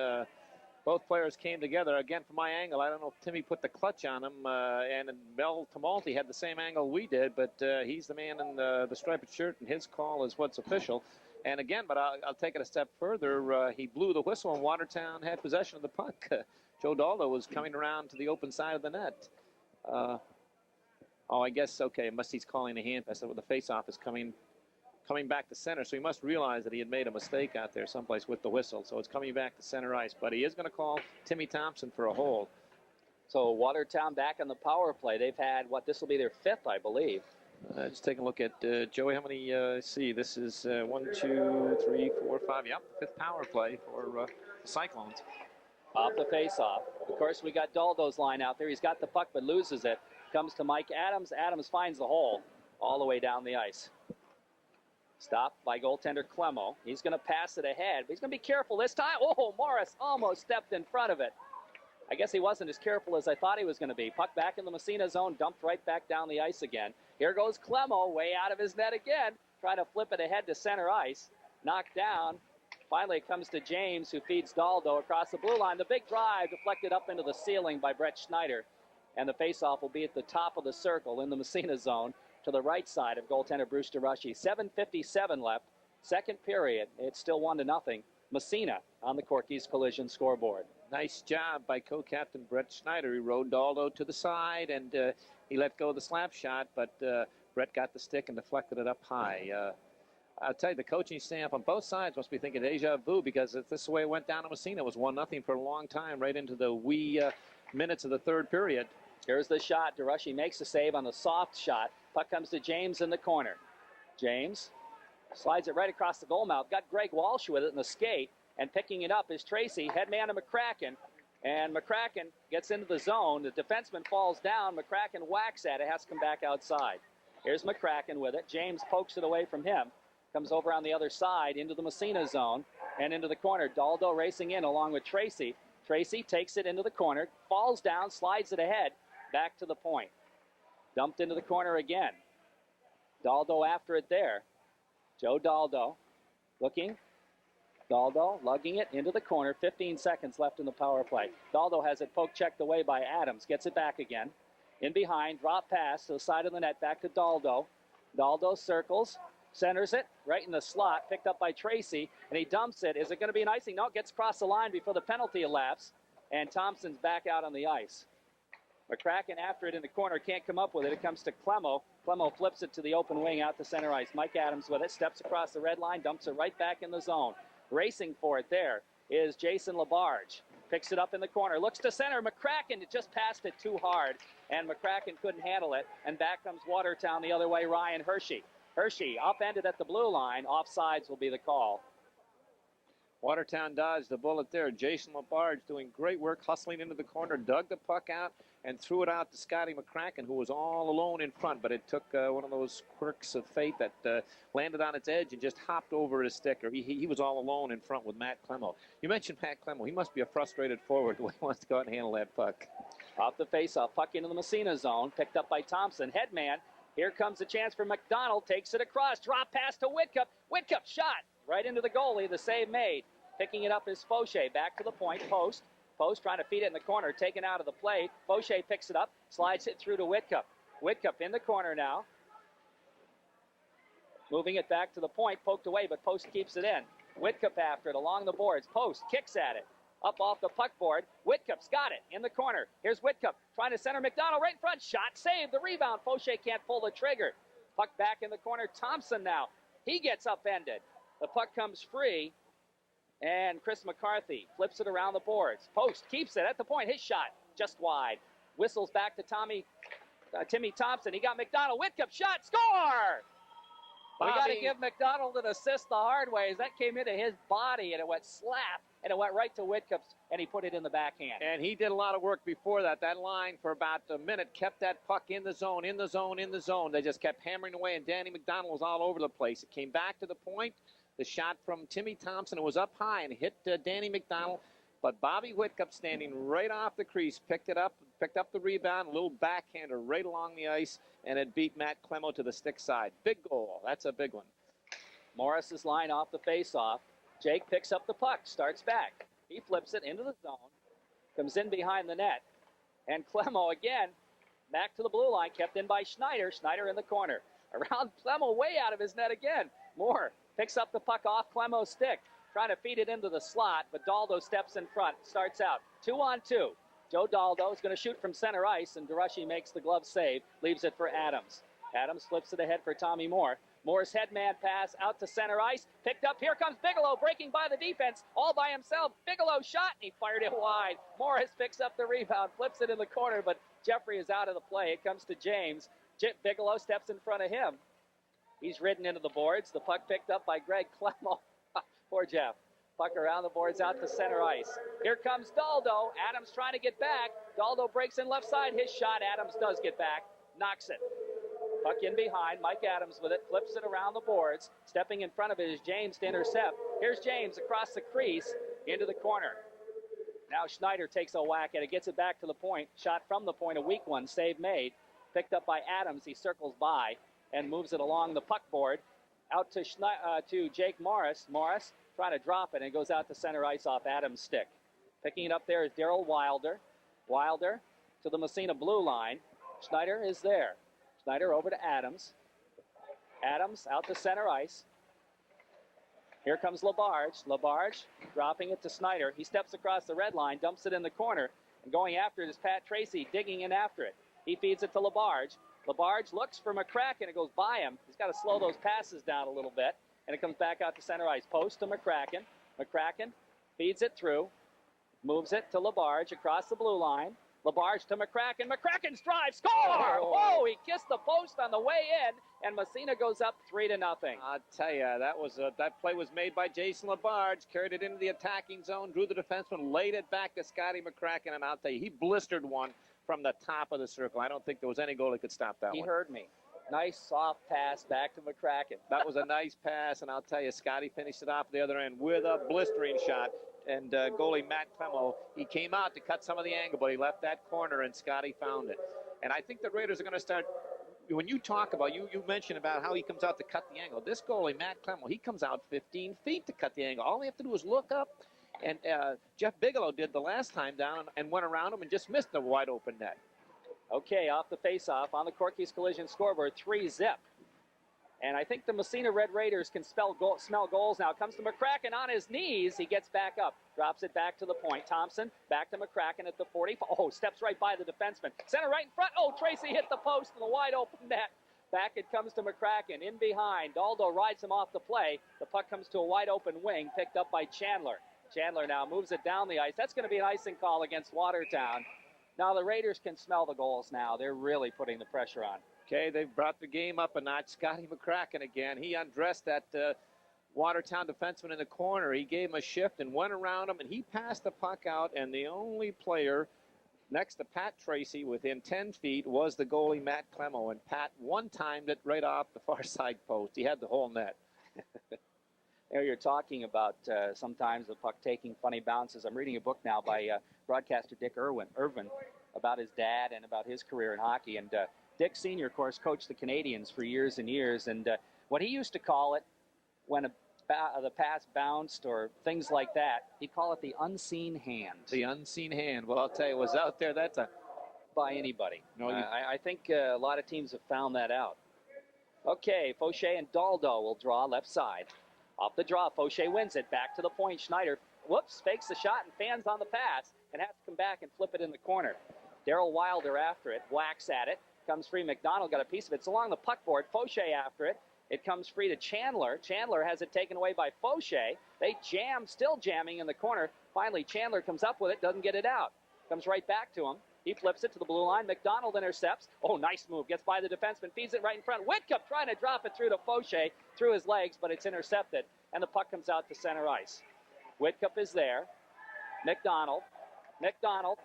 Both players came together. Again, from my angle, I don't know if Timmy put the clutch on him, and Mel Tamalti had the same angle we did, but he's the man in the striped shirt, and his call is what's official. And again, but I'll take it a step further. He blew the whistle, and Watertown had possession of the puck. Joe Daldo was coming around to the open side of the net. I guess, okay, he's calling a hand pass. The face-off is coming back to center, so he must realize that he had made a mistake out there someplace with the whistle. So it's coming back to center ice, but he is going to call Timmy Thompson for a hold. So Watertown back on the power play. They've had, this will be their 5th, I believe. Just taking a look at Joey. How many? See, this is 1, 2, 3, 4, 5. Yep, 5th power play for the Cyclones. Off the face-off. Of course, we got Daldo's line out there. He's got the puck but loses it. Comes to Mike Adams. Adams finds the hole all the way down the ice. Stopped by goaltender Clemo. He's going to pass it ahead, but he's going to be careful this time. Oh, Morris almost stepped in front of it. I guess he wasn't as careful as I thought he was going to be. Puck back in the Massena zone, dumped right back down the ice again. Here goes Clemo, way out of his net again, trying to flip it ahead to center ice. Knocked down. Finally, it comes to James, who feeds Daldo across the blue line. The big drive deflected up into the ceiling by Brett Schneider. And the faceoff will be at the top of the circle in the Massena zone, to the right side of goaltender Bruce DeRushy. 7:57 left. Second period. It's still 1-0. Massena on the Corky's Collision scoreboard. Nice job by co-captain Brett Schneider. He rode Daldo to the side, and he let go of the slap shot, but Brett got the stick and deflected it up high. I'll tell you, the coaching staff on both sides must be thinking deja vu, because if this is the way it went down to Massena, it was 1-0 for a long time, right into the wee minutes of the third period. Here's the shot. DeRushy makes the save on the soft shot. Puck comes to James in the corner. James slides it right across the goal mouth. Got Greg Walsh with it in the skate. And picking it up is Tracy, head man to McCracken. And McCracken gets into the zone. The defenseman falls down. McCracken whacks at it. Has to come back outside. Here's McCracken with it. James pokes it away from him. Comes over on the other side into the Massena zone and into the corner. Daldo racing in along with Tracy. Tracy takes it into the corner. Falls down, slides it ahead. Back to the point. Dumped into the corner again. Daldo after it there. Joe Daldo looking. Daldo lugging it into the corner. 15 seconds left in the power play. Daldo has it poke checked away by Adams. Gets it back again. In behind. Drop pass to the side of the net. Back to Daldo. Daldo circles. Centers it right in the slot. Picked up by Tracy. And he dumps it. Is it going to be an icing? No, it gets across the line before the penalty elapsed. And Thompson's back out on the ice. McCracken after it in the corner, can't come up with it. It comes to Clemo. Clemo flips it to the open wing out to center ice. Mike Adams with it, steps across the red line, dumps it right back in the zone. Racing for it there is Jason Labarge. Picks it up in the corner, looks to center. McCracken just passed it too hard, and McCracken couldn't handle it. And back comes Watertown the other way, Ryan Hershey. Hershey upended at the blue line. Offsides will be the call. Watertown dodged the bullet there. Jason Labarge doing great work, hustling into the corner, dug the puck out, and threw it out to Scotty McCracken, who was all alone in front. But it took one of those quirks of fate that landed on its edge and just hopped over his stick. Or he was all alone in front with Matt Clemo. You mentioned Matt Clemo. He must be a frustrated forward the way he wants to go out and handle that puck. Off the faceoff, puck into the Massena zone, picked up by Thompson. Headman Here comes a chance for McDonald. Takes it across. Drop pass to Whitcup. Whitcup shot right into the goalie. The save made. Picking it up is Fauché. Back to the point. Post. Post trying to feed it in the corner. Taken out of the play. Fauché picks it up. Slides it through to Whitcup. Whitcup in the corner now. Moving it back to the point. Poked away, but Post keeps it in. Whitcup after it along the boards. Post kicks at it. Up off the puck board. Whitcup's got it in the corner. Here's Whitcup trying to center McDonald right in front. Shot, save, the rebound. Fauché can't pull the trigger. Puck back in the corner. Thompson now. He gets upended. The puck comes free, and Chris McCarthy flips it around the boards. Post keeps it at the point. His shot just wide. Whistles back to Timmy Thompson. He got McDonald. Whitcup shot. Score! We got to give McDonald an assist the hard way, as that came into his body, and it went slap, and it went right to Whitcup's, and he put it in the backhand. And he did a lot of work before that. That line for about a minute kept that puck in the zone, in the zone, in the zone. They just kept hammering away, and Danny McDonald was all over the place. It came back to the point. The shot from Timmy Thompson, it was up high and hit Danny McDonald. But Bobby Whitcup, standing right off the crease, picked up the rebound, a little backhander right along the ice, and it beat Matt Clemo to the stick side. Big goal. That's a big one. Morris's line off the faceoff. Jake picks up the puck, starts back. He flips it into the zone, comes in behind the net, and Clemo again back to the blue line, kept in by Schneider. Schneider in the corner. Around Clemo, way out of his net again. Moore picks up the puck off Clemo's stick, trying to feed it into the slot, but Daldo steps in front, starts out 2-on-2. Joe Daldo is going to shoot from center ice, and Durashi makes the glove save, leaves it for Adams. Adams flips it ahead for Tommy Moore. Moore's headman pass out to center ice, picked up. Here comes Bigelow, breaking by the defense, all by himself. Bigelow shot, and he fired it wide. Morris picks up the rebound, flips it in the corner, but Jeffrey is out of the play. It comes to James. Bigelow steps in front of him. He's ridden into the boards. The puck picked up by Greg Clemo. Poor Jeff. Puck around the boards out to center ice. Here comes Daldo. Adams trying to get back. Daldo breaks in left side. His shot. Adams does get back. Knocks it. Puck in behind. Mike Adams with it. Flips it around the boards. Stepping in front of it is James to intercept. Here's James across the crease into the corner. Now Schneider takes a whack at it. Gets it back to the point. Shot from the point. A weak one. Save made. Picked up by Adams. He circles by and moves it along the puck board. Out to Jake Morris. Morris trying to drop it, and it goes out to center ice off Adams' stick. Picking it up there is Darrell Wilder. Wilder to the Massena blue line. Schneider is there. Schneider over to Adams. Adams out to center ice. Here comes Labarge. Labarge dropping it to Schneider. He steps across the red line, dumps it in the corner, and going after it is Pat Tracy, digging in after it. He feeds it to Labarge. Labarge looks for McCracken. It goes by him. He's got to slow those passes down a little bit. And it comes back out to center ice. Post to McCracken. McCracken feeds it through. Moves it to Labarge across the blue line. Labarge to McCracken. McCracken's drive. Score! Whoa, he kissed the post on the way in. And Massena goes up 3-0. I'll tell you, that play was made by Jason Labarge. Carried it into the attacking zone. Drew the defenseman. Laid it back to Scotty McCracken. And I'll tell you, he blistered one from the top of the circle. I don't think there was any goal that could stop that one. He heard me. Nice soft pass back to McCracken. That was a nice pass, and I'll tell you, Scotty finished it off the other end with a blistering shot. And goalie Matt Clemo, he came out to cut some of the angle, but he left that corner, and Scotty found it. And I think the Raiders are going to start, when you talk about, you mentioned about how he comes out to cut the angle. This goalie, Matt Clemo, he comes out 15 feet to cut the angle. All they have to do is look up. And Jeff Bigelow did the last time down and went around him and just missed the wide open net. Okay, off the faceoff on the Corky's Collision scoreboard, 3-0. And I think the Massena Red Raiders can smell goals now. Comes to McCracken on his knees. He gets back up, drops it back to the point. Thompson back to McCracken at the 40. Oh, steps right by the defenseman. Center right in front. Oh, Tracy hit the post in the wide open net. Back it comes to McCracken. In behind. Daldo rides him off the play. The puck comes to a wide open wing, picked up by Chandler. Chandler now moves it down the ice. That's going to be an icing call against Watertown. Now the Raiders can smell the goals now. They're really putting the pressure on. Okay, they've brought the game up a notch. Scotty McCracken again. He undressed that Watertown defenseman in the corner. He gave him a shift and went around him, and he passed the puck out, and the only player next to Pat Tracy within 10 feet was the goalie, Matt Clemo, and Pat one-timed it right off the far side post. He had the whole net. There you're talking about sometimes the puck taking funny bounces. I'm reading a book now by broadcaster Dick Irvin about his dad and about his career in hockey. And Dick Sr., of course, coached the Canadians for years and years, and what he used to call it when the pass bounced or things like that, he'd call it the unseen hand. The unseen hand. Well, I'll tell you, it was out there that time. By anybody. No, I think a lot of teams have found that out. Okay, Fauché and Daldo will draw left side. Off the draw, Fauché wins it. Back to the point. Schneider, whoops, fakes the shot and fans on the pass and has to come back and flip it in the corner. Darrell Wilder after it, whacks at it. Comes free. McDonald got a piece of it. It's along the puck board. Fauché after it. It comes free to Chandler. Chandler has it taken away by Fauché. They jam, still jamming in the corner. Finally, Chandler comes up with it, doesn't get it out. Comes right back to him. He flips it to the blue line. McDonald intercepts. Oh, nice move. Gets by the defenseman. Feeds it right in front. Whitcup trying to drop it through to Fauché, through his legs, but it's intercepted. And the puck comes out to center ice. Whitcup is there. McDonald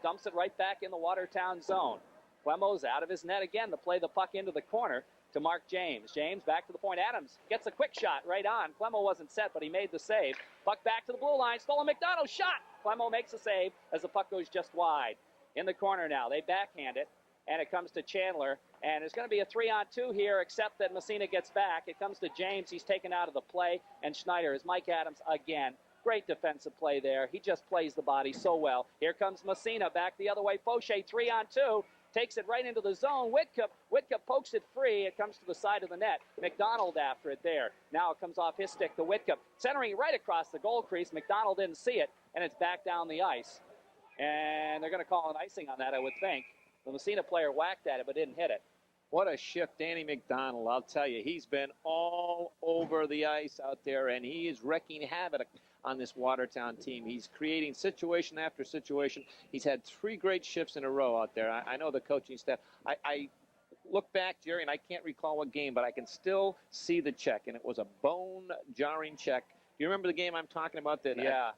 dumps it right back in the Watertown zone. Clemo's out of his net again to play the puck into the corner to Mark James. James back to the point. Adams gets a quick shot right on. Clemo wasn't set, but he made the save. Puck back to the blue line. Stolen McDonald shot. Clemo makes a save as the puck goes just wide. In the corner now. They backhand it, and it comes to Chandler. And there's going to be a 3-on-2 here, except that Massena gets back. It comes to James. He's taken out of the play. And Schneider is Mike Adams again. Great defensive play there. He just plays the body so well. Here comes Massena back the other way. Fauché 3-on-2. Takes it right into the zone. Whitcup pokes it free. It comes to the side of the net. McDonald after it there. Now it comes off his stick to Whitcup. Centering right across the goal crease. McDonald didn't see it, and it's back down the ice. And they're going to call an icing on that, I would think. The Massena player whacked at it but didn't hit it. What a shift, Danny McDonald. I'll tell you, he's been all over the ice out there, and he is wreaking havoc on this Watertown team. He's creating situation after situation. He's had 3 great shifts in a row out there. I know the coaching staff. I look back, Jerry, and I can't recall what game, but I can still see the check, and it was a bone-jarring check. You remember the game I'm talking about? That, yeah.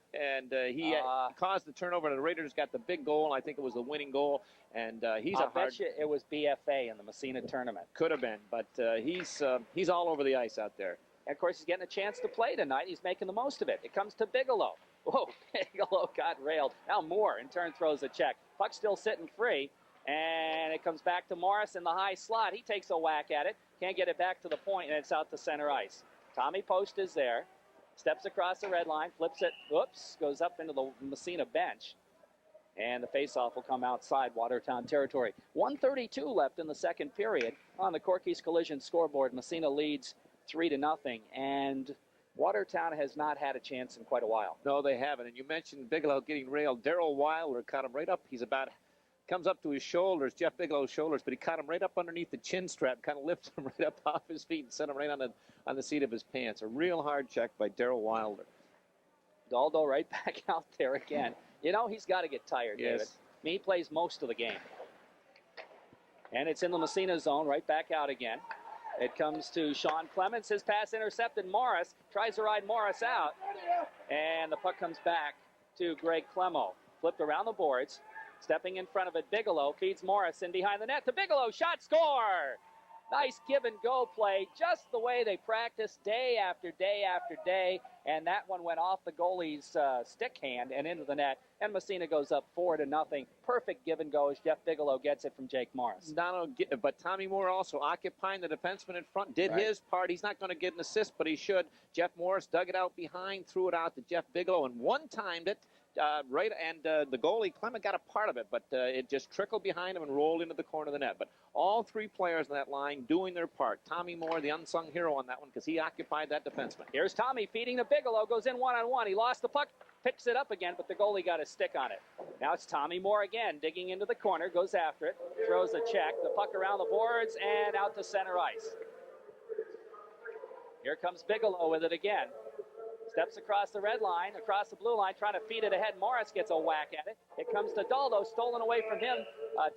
He caused the turnover, and the Raiders got the big goal. I think it was the winning goal. And I bet you it was BFA in the Massena tournament. Could have been, but he's all over the ice out there. And, of course, he's getting a chance to play tonight. He's making the most of it. It comes to Bigelow. Whoa, Bigelow got railed. Now Moore, in turn, throws a check. Puck still sitting free. And it comes back to Morris in the high slot. He takes a whack at it. Can't get it back to the point, and it's out to center ice. Tommy Post is there. Steps across the red line, flips it, whoops, goes up into the Massena bench. And the faceoff will come outside Watertown territory. 1:32 left in the second period. On the Corky's Collision scoreboard, Massena leads 3-0. And Watertown has not had a chance in quite a while. No, they haven't. And you mentioned Bigelow getting railed. Darrell Wilder caught him right up. He's comes up to his shoulders, Jeff Bigelow's shoulders, but he caught him right up underneath the chin strap, kind of lifted him right up off his feet and sent him right on the seat of his pants. A real hard check by Darrell Wilder. Daldo right back out there again. You know, he's got to get tired, yes. David. I mean, he plays most of the game. And it's in the Massena zone, right back out again. It comes to Sean Clements. His pass intercepted. Morris tries to ride Morris out. And the puck comes back to Greg Clemo. Flipped around the boards. Stepping in front of it, Bigelow feeds Morris in behind the net to Bigelow. Shot, score! Nice give-and-go play, just the way they practice day after day after day. And that one went off the goalie's stick hand and into the net. And Massena goes up 4-0. Perfect give-and-go as Jeff Bigelow gets it from Jake Morris. But Tommy Moore also occupying the defenseman in front, did his part. He's not going to get an assist, but he should. Jeff Morris dug it out behind, threw it out to Jeff Bigelow, and one-timed it. The goalie, Clement, got a part of it, but it just trickled behind him and rolled into the corner of the net. But all 3 players in that line doing their part. Tommy Moore, the unsung hero on that one, because he occupied that defenseman. Here's Tommy feeding to Bigelow, goes in one-on-one. He lost the puck, picks it up again, but the goalie got a stick on it. Now it's Tommy Moore again, digging into the corner, goes after it, throws a check, the puck around the boards, and out to center ice. Here comes Bigelow with it again. Steps across the red line, across the blue line, trying to feed it ahead. Morris gets a whack at it. It comes to Daldo, stolen away from him.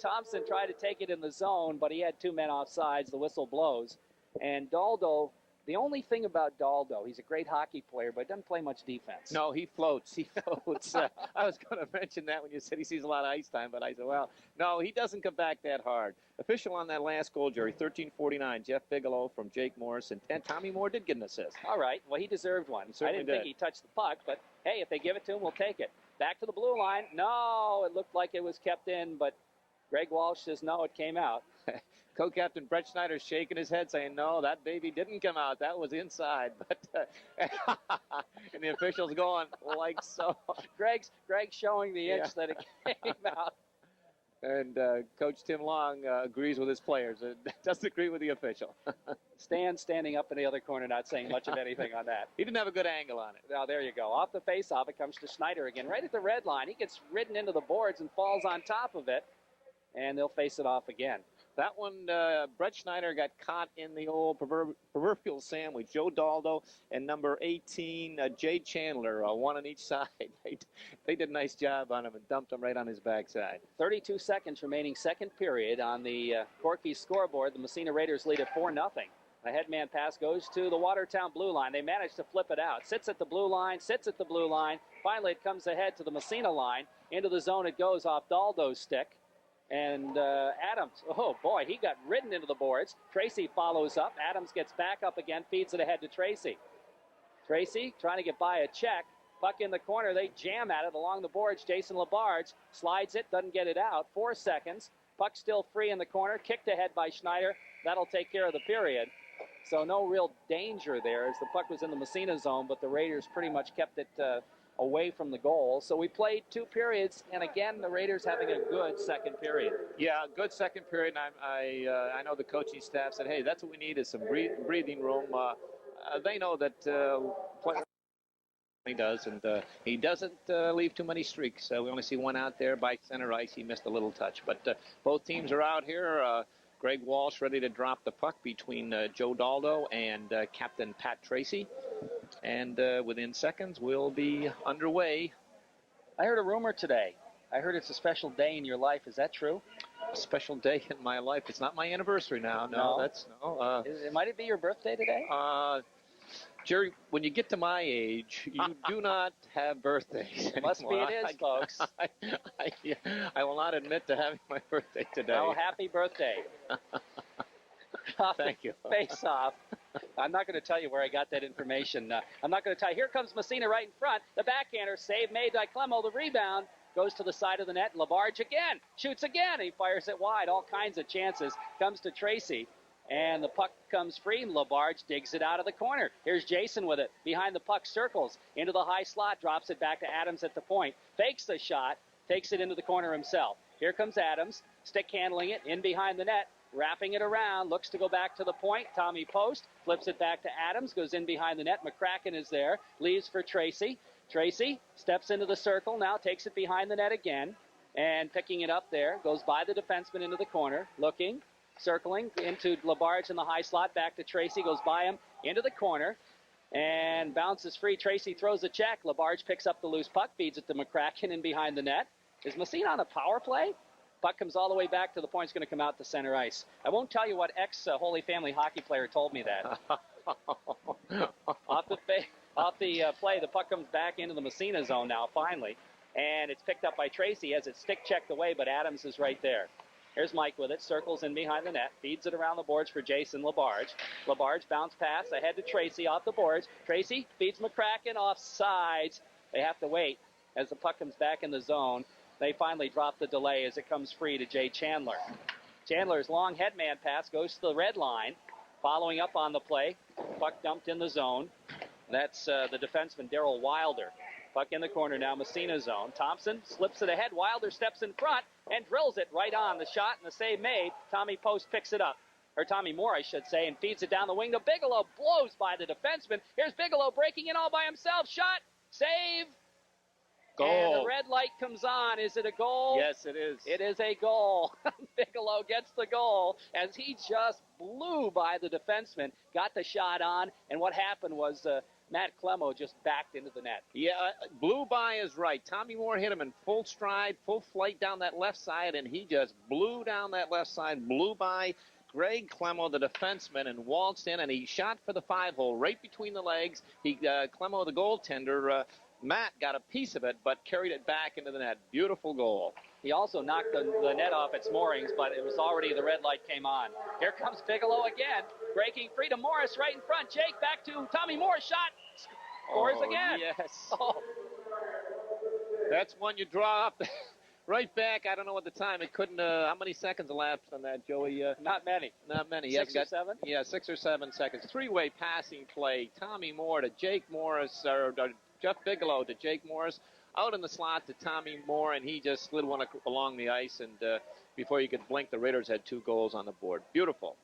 Thompson tried to take it in the zone, but he had 2 men offsides. The whistle blows. And Daldo, the only thing about Daldo, he's a great hockey player, but doesn't play much defense. No, he floats. He floats. I was going to mention that when you said he sees a lot of ice time, but I said, well, no, he doesn't come back that hard. Official on that last goal, Jerry, 13:49. Jeff Bigelow from Jake Morris, and Tommy Moore did get an assist. All right. Well, he deserved one. I didn't think he touched the puck, but, hey, if they give it to him, we'll take it. Back to the blue line. No, it looked like it was kept in, but Greg Walsh says no, it came out. Co-captain Brett Schneider shaking his head saying, no, that baby didn't come out. That was inside. But and the officials going like so. Greg's showing the inch that it came out. And Coach Tim Long agrees with his players. Doesn't agree with the official. Stan standing up in the other corner, not saying much of anything on that. He didn't have a good angle on it. Now, there you go. Off the face-off, it comes to Schneider again, right at the red line. He gets ridden into the boards and falls on top of it, and they'll face it off again. That one, Brett Schneider got caught in the old proverbial sandwich. Joe Daldo and number 18, Jay Chandler, one on each side. They did a nice job on him and dumped him right on his backside. 32 seconds remaining, second period on the Corky scoreboard. The Massena Raiders lead at 4-0. A headman pass goes to the Watertown blue line. They manage to flip it out. Sits at the blue line, sits at the blue line. Finally, it comes ahead to the Massena line. Into the zone it goes off Daldo's stick. And Adams, oh boy, he got ridden into the boards. Tracy follows up. Adams gets back up again, feeds it ahead to Tracy. Tracy trying to get by a check. Puck in the corner. They jam at it along the boards. Jason Labarge slides it, doesn't get it out. 4 seconds. Puck still free in the corner. Kicked ahead by Schneider. That'll take care of the period. So no real danger there as the puck was in the Massena zone, but the Raiders pretty much kept it away from the goal. So we played 2 periods, and again, the Raiders having a good second period. Yeah, good second period. And I know the coaching staff said, hey, that's what we need is some breathing room. They know that he does, and he doesn't leave too many streaks. We only see one out there by center ice. He missed a little touch. But both teams are out here. Greg Walsh ready to drop the puck between Joe Daldo and Captain Pat Tracy. And within seconds, we'll be underway. I heard a rumor today. I heard it's a special day in your life. Is that true? A special day in my life. It's not my anniversary now. No. Might it be your birthday today? Jerry, when you get to my age, you do not have birthdays anymore. Must be it is, folks. I will not admit to having my birthday today. Well, happy birthday. Thank you. Face off. I'm not going to tell you where I got that information. I'm not going to tell you. Here comes Massena right in front. The backhander, save made by Clemo. The rebound goes to the side of the net. Labarge again. Shoots again. He fires it wide. All kinds of chances. Comes to Tracy. And the puck comes free. Labarge digs it out of the corner. Here's Jason with it. Behind the puck, circles. Into the high slot. Drops it back to Adams at the point. Fakes the shot. Takes it into the corner himself. Here comes Adams. Stick handling it. In behind the net. Wrapping it around, looks to go back to the point. Tommy Post flips it back to Adams, goes in behind the net. McCracken is there, leaves for Tracy. Tracy steps into the circle, now takes it behind the net again, and picking it up there, goes by the defenseman into the corner, looking, circling into Labarge in the high slot, back to Tracy, goes by him into the corner, and bounces free. Tracy throws a check. Labarge picks up the loose puck, feeds it to McCracken in behind the net. Is Massena on a power play? Puck comes all the way back to the point. It's going to come out to center ice. I won't tell you what ex-Holy Family hockey player told me that. Off the play, the puck comes back into the Massena zone now, finally. And it's picked up by Tracy. Has it stick checked away, but Adams is right there. Here's Mike with it. Circles in behind the net. Feeds it around the boards for Jason Labarge. Labarge bounce pass ahead to Tracy off the boards. Tracy feeds McCracken off sides. They have to wait as the puck comes back in the zone. They finally drop the delay as it comes free to Jay Chandler. Chandler's long headman pass goes to the red line. Following up on the play, puck dumped in the zone. That's the defenseman, Darrell Wilder. Puck in the corner now, Massena zone. Thompson slips it ahead. Wilder steps in front and drills it right on. The shot and the save made. Tommy Post picks it up. Or Tommy Moore, I should say, and feeds it down the wing to Bigelow. Blows by the defenseman. Here's Bigelow breaking in all by himself. Shot, save. Goal. And the red light comes on. Is it a goal? Yes, it is. It is a goal. Bigelow gets the goal as he just blew by the defenseman, got the shot on, and what happened was Matt Clemo just backed into the net. Yeah, blew by is right. Tommy Moore hit him in full stride, full flight down that left side, and he just blew down that left side, blew by Greg Clemo, the defenseman, and waltzed in, and he shot for the 5-hole right between the legs. Clemo, the goaltender, Matt got a piece of it, but carried it back into the net. Beautiful goal. He also knocked the net off its moorings, but it was already, the red light came on. Here comes Bigelow again, breaking free to Morris right in front. Jake back to Tommy Moore, shot, scores again. Yes. Oh. That's one you draw up. right back. I don't know what the time. It couldn't. How many seconds elapsed on that, Joey? Not many. Not many. Six or seven? Yeah, 6 or 7 seconds. Three-way passing play. Tommy Moore to Jake Morris, or Jeff Bigelow to Jake Morris. Out in the slot to Tommy Moore, and he just slid one along the ice, and before you could blink, the Raiders had 2 goals on the board. Beautiful.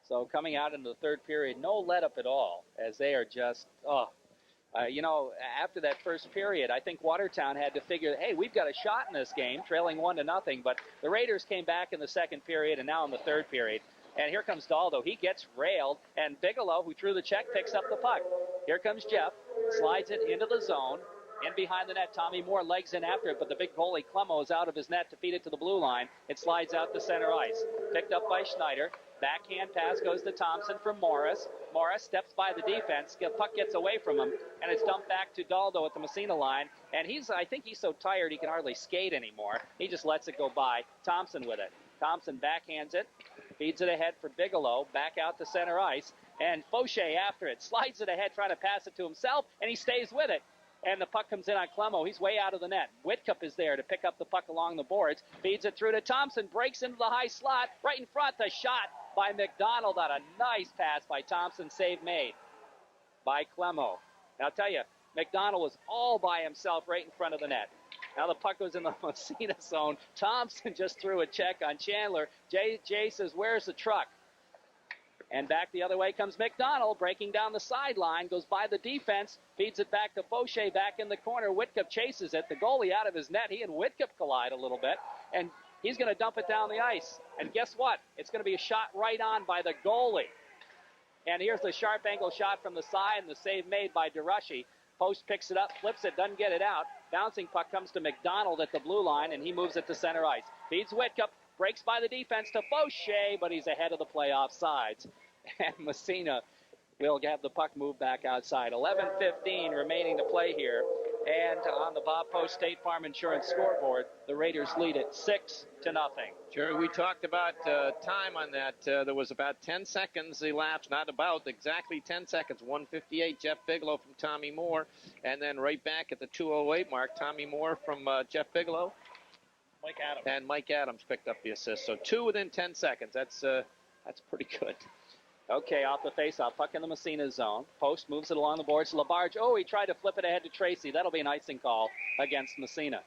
So coming out into the third period, no let-up at all, as they are just, after that first period, I think Watertown had to figure, hey, we've got a shot in this game, trailing 1-0, but the Raiders came back in the second period and now in the third period. And here comes Daldo. He gets railed, and Bigelow, who threw the check, picks up the puck. Here comes Jeff, slides it into the zone. In behind the net, Tommy Moore legs in after it, but the big goalie Clemmo is out of his net to feed it to the blue line. It slides out to center ice. Picked up by Schneider. Backhand pass goes to Thompson from Morris. Morris steps by the defense. The puck gets away from him, and it's dumped back to Daldo at the Massena line. And I think he's so tired he can hardly skate anymore. He just lets it go by. Thompson with it. Thompson backhands it. Feeds it ahead for Bigelow. Back out to center ice. And Fauché after it. Slides it ahead, trying to pass it to himself, and he stays with it. And the puck comes in on Clemmo. He's way out of the net. Whitcup is there to pick up the puck along the boards. Feeds it through to Thompson. Breaks into the high slot. Right in front. The shot by McDonald on a nice pass by Thompson. Save made by Clemmo. Now, I'll tell you, McDonald was all by himself right in front of the net. Now the puck goes in the Massena zone. Thompson just threw a check on Chandler. Jay says, where's the truck? And back the other way comes McDonald, breaking down the sideline, goes by the defense, feeds it back to Fauché back in the corner. Whitcup chases it. The goalie out of his net. He and Whitcup collide a little bit, and he's going to dump it down the ice. And guess what? It's going to be a shot right on by the goalie. And here's the sharp angle shot from the side, and the save made by DeRushy. Post picks it up, flips it, doesn't get it out. Bouncing puck comes to McDonald at the blue line, and he moves it to center ice. Feeds Whitcup. Breaks by the defense to Fauché, but he's ahead of the play offsides. And Massena will have the puck move back outside. 11:15 remaining to play here. And on the Bob Post State Farm Insurance scoreboard, the Raiders lead it 6-0. Sure, we talked about time on that. There was about 10 seconds elapsed, not about, exactly 10 seconds. 1:58, Jeff Bigelow from Tommy Moore. And then right back at the 2:08 mark, Tommy Moore from Jeff Bigelow. Mike Adams. And Mike Adams picked up the assist. So 2 within 10 seconds. That's pretty good. Okay, off the faceoff, puck in the Massena zone. Post moves it along the boards to LaBarge. Oh, he tried to flip it ahead to Tracy. That'll be an icing call against Massena.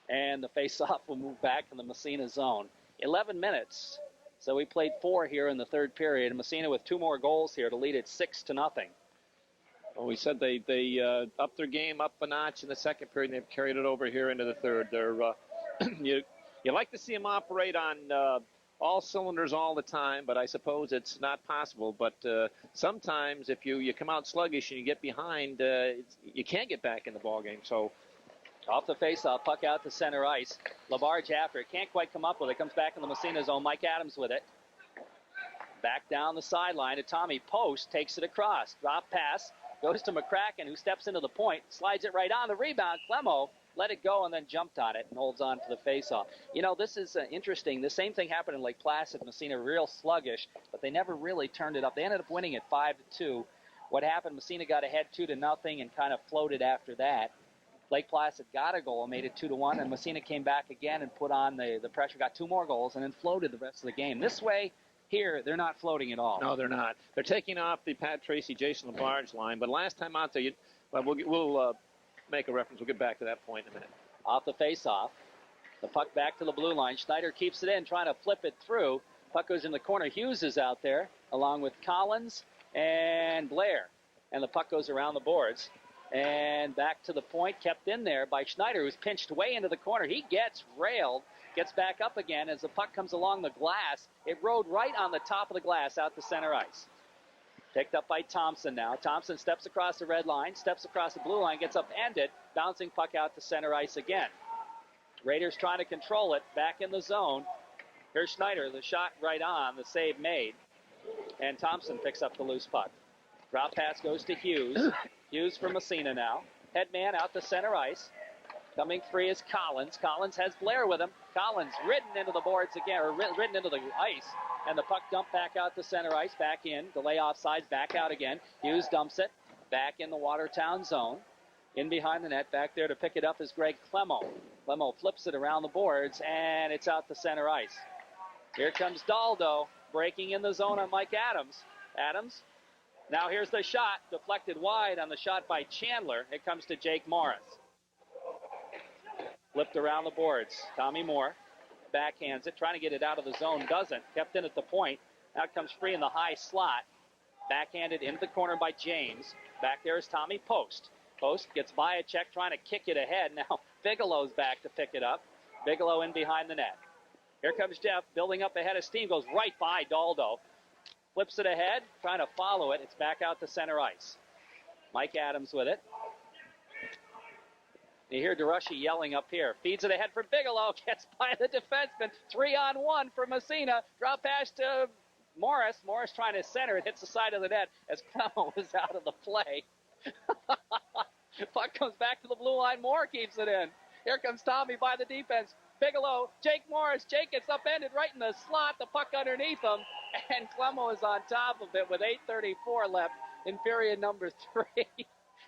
And the faceoff will move back in the Massena zone. 11 minutes. So we played 4 here in the third period. Massena with 2 more goals here to lead it 6-0. Well, we said they upped their game up a notch in the second period, and they've carried it over here into the third. They're you like to see them operate on all cylinders all the time, but I suppose it's not possible. But sometimes if you come out sluggish and you get behind, you can't get back in the ballgame. So off the faceoff, puck out to center ice. LaBarge after it. Can't quite come up with it. Comes back in the Massena zone. Mike Adams with it. Back down the sideline to Tommy. Post takes it across. Drop pass. Goes to McCracken, who steps into the point. Slides it right on the rebound. Clemmo let it go and then jumped on it and holds on to the faceoff. You know, this is interesting. The same thing happened in Lake Placid. Massena real sluggish, but they never really turned it up. They ended up winning it 5-2. What happened, Massena got ahead 2-0 and kind of floated after that. Lake Placid got a goal and made it 2-1, and Massena came back again and put on the pressure, got 2 more goals, and then floated the rest of the game. This way, here, they're not floating at all. No, they're not. They're taking off the Pat Tracy, Jason LaBarge line, but last time out there, we'll make a reference. We'll get back to that point in a minute. Off the face-off, the puck back to the blue line. Schneider keeps it in, trying to flip it through. Puck goes in the corner. Hughes is out there, along with Collins and Blair. And the puck goes around the boards. And back to the point, kept in there by Schneider, who's pinched way into the corner. He gets railed, gets back up again. As the puck comes along the glass, it rode right on the top of the glass out to center ice. Picked up by Thompson now. Thompson steps across the red line, steps across the blue line, gets upended, bouncing puck out to center ice again. Raiders trying to control it, back in the zone. Here's Schneider, the shot right on, the save made. And Thompson picks up the loose puck. Drop pass goes to Hughes. Hughes for Massena now. Headman out to center ice. Coming free is Collins. Collins has Blair with him. Collins ridden into the boards again, or ridden into the ice. And the puck dumped back out to center ice, back in. Delay offsides, back out again. Hughes dumps it, back in the Watertown zone. In behind the net, back there to pick it up is Greg Clemmo. Clemo flips it around the boards, and it's out to center ice. Here comes Daldo, breaking in the zone on Mike Adams. Adams, now here's the shot, deflected wide on the shot by Chandler. It comes to Jake Morris. Flipped around the boards. Tommy Moore backhands it, trying to get it out of the zone, doesn't. Kept in at the point. Now it comes free in the high slot. Backhanded into the corner by James. Back there is Tommy Post. Post gets by a check, trying to kick it ahead. Now Bigelow's back to pick it up. Bigelow in behind the net. Here comes Jeff, building up ahead of steam, goes right by Daldo. Flips it ahead, trying to follow it. It's back out to center ice. Mike Adams with it. You hear DeRushy yelling up here. Feeds it ahead for Bigelow. Gets by the defenseman. 3-on-1 for Massena. Drop pass to Morris. Morris trying to center. It hits the side of the net as Clemo was out of the play. Puck comes back to the blue line. Moore keeps it in. Here comes Tommy by the defense. Bigelow, Jake Morris. Jake gets upended right in the slot. The puck underneath him. And Clemo is on top of it with 8:34 left in period number 3.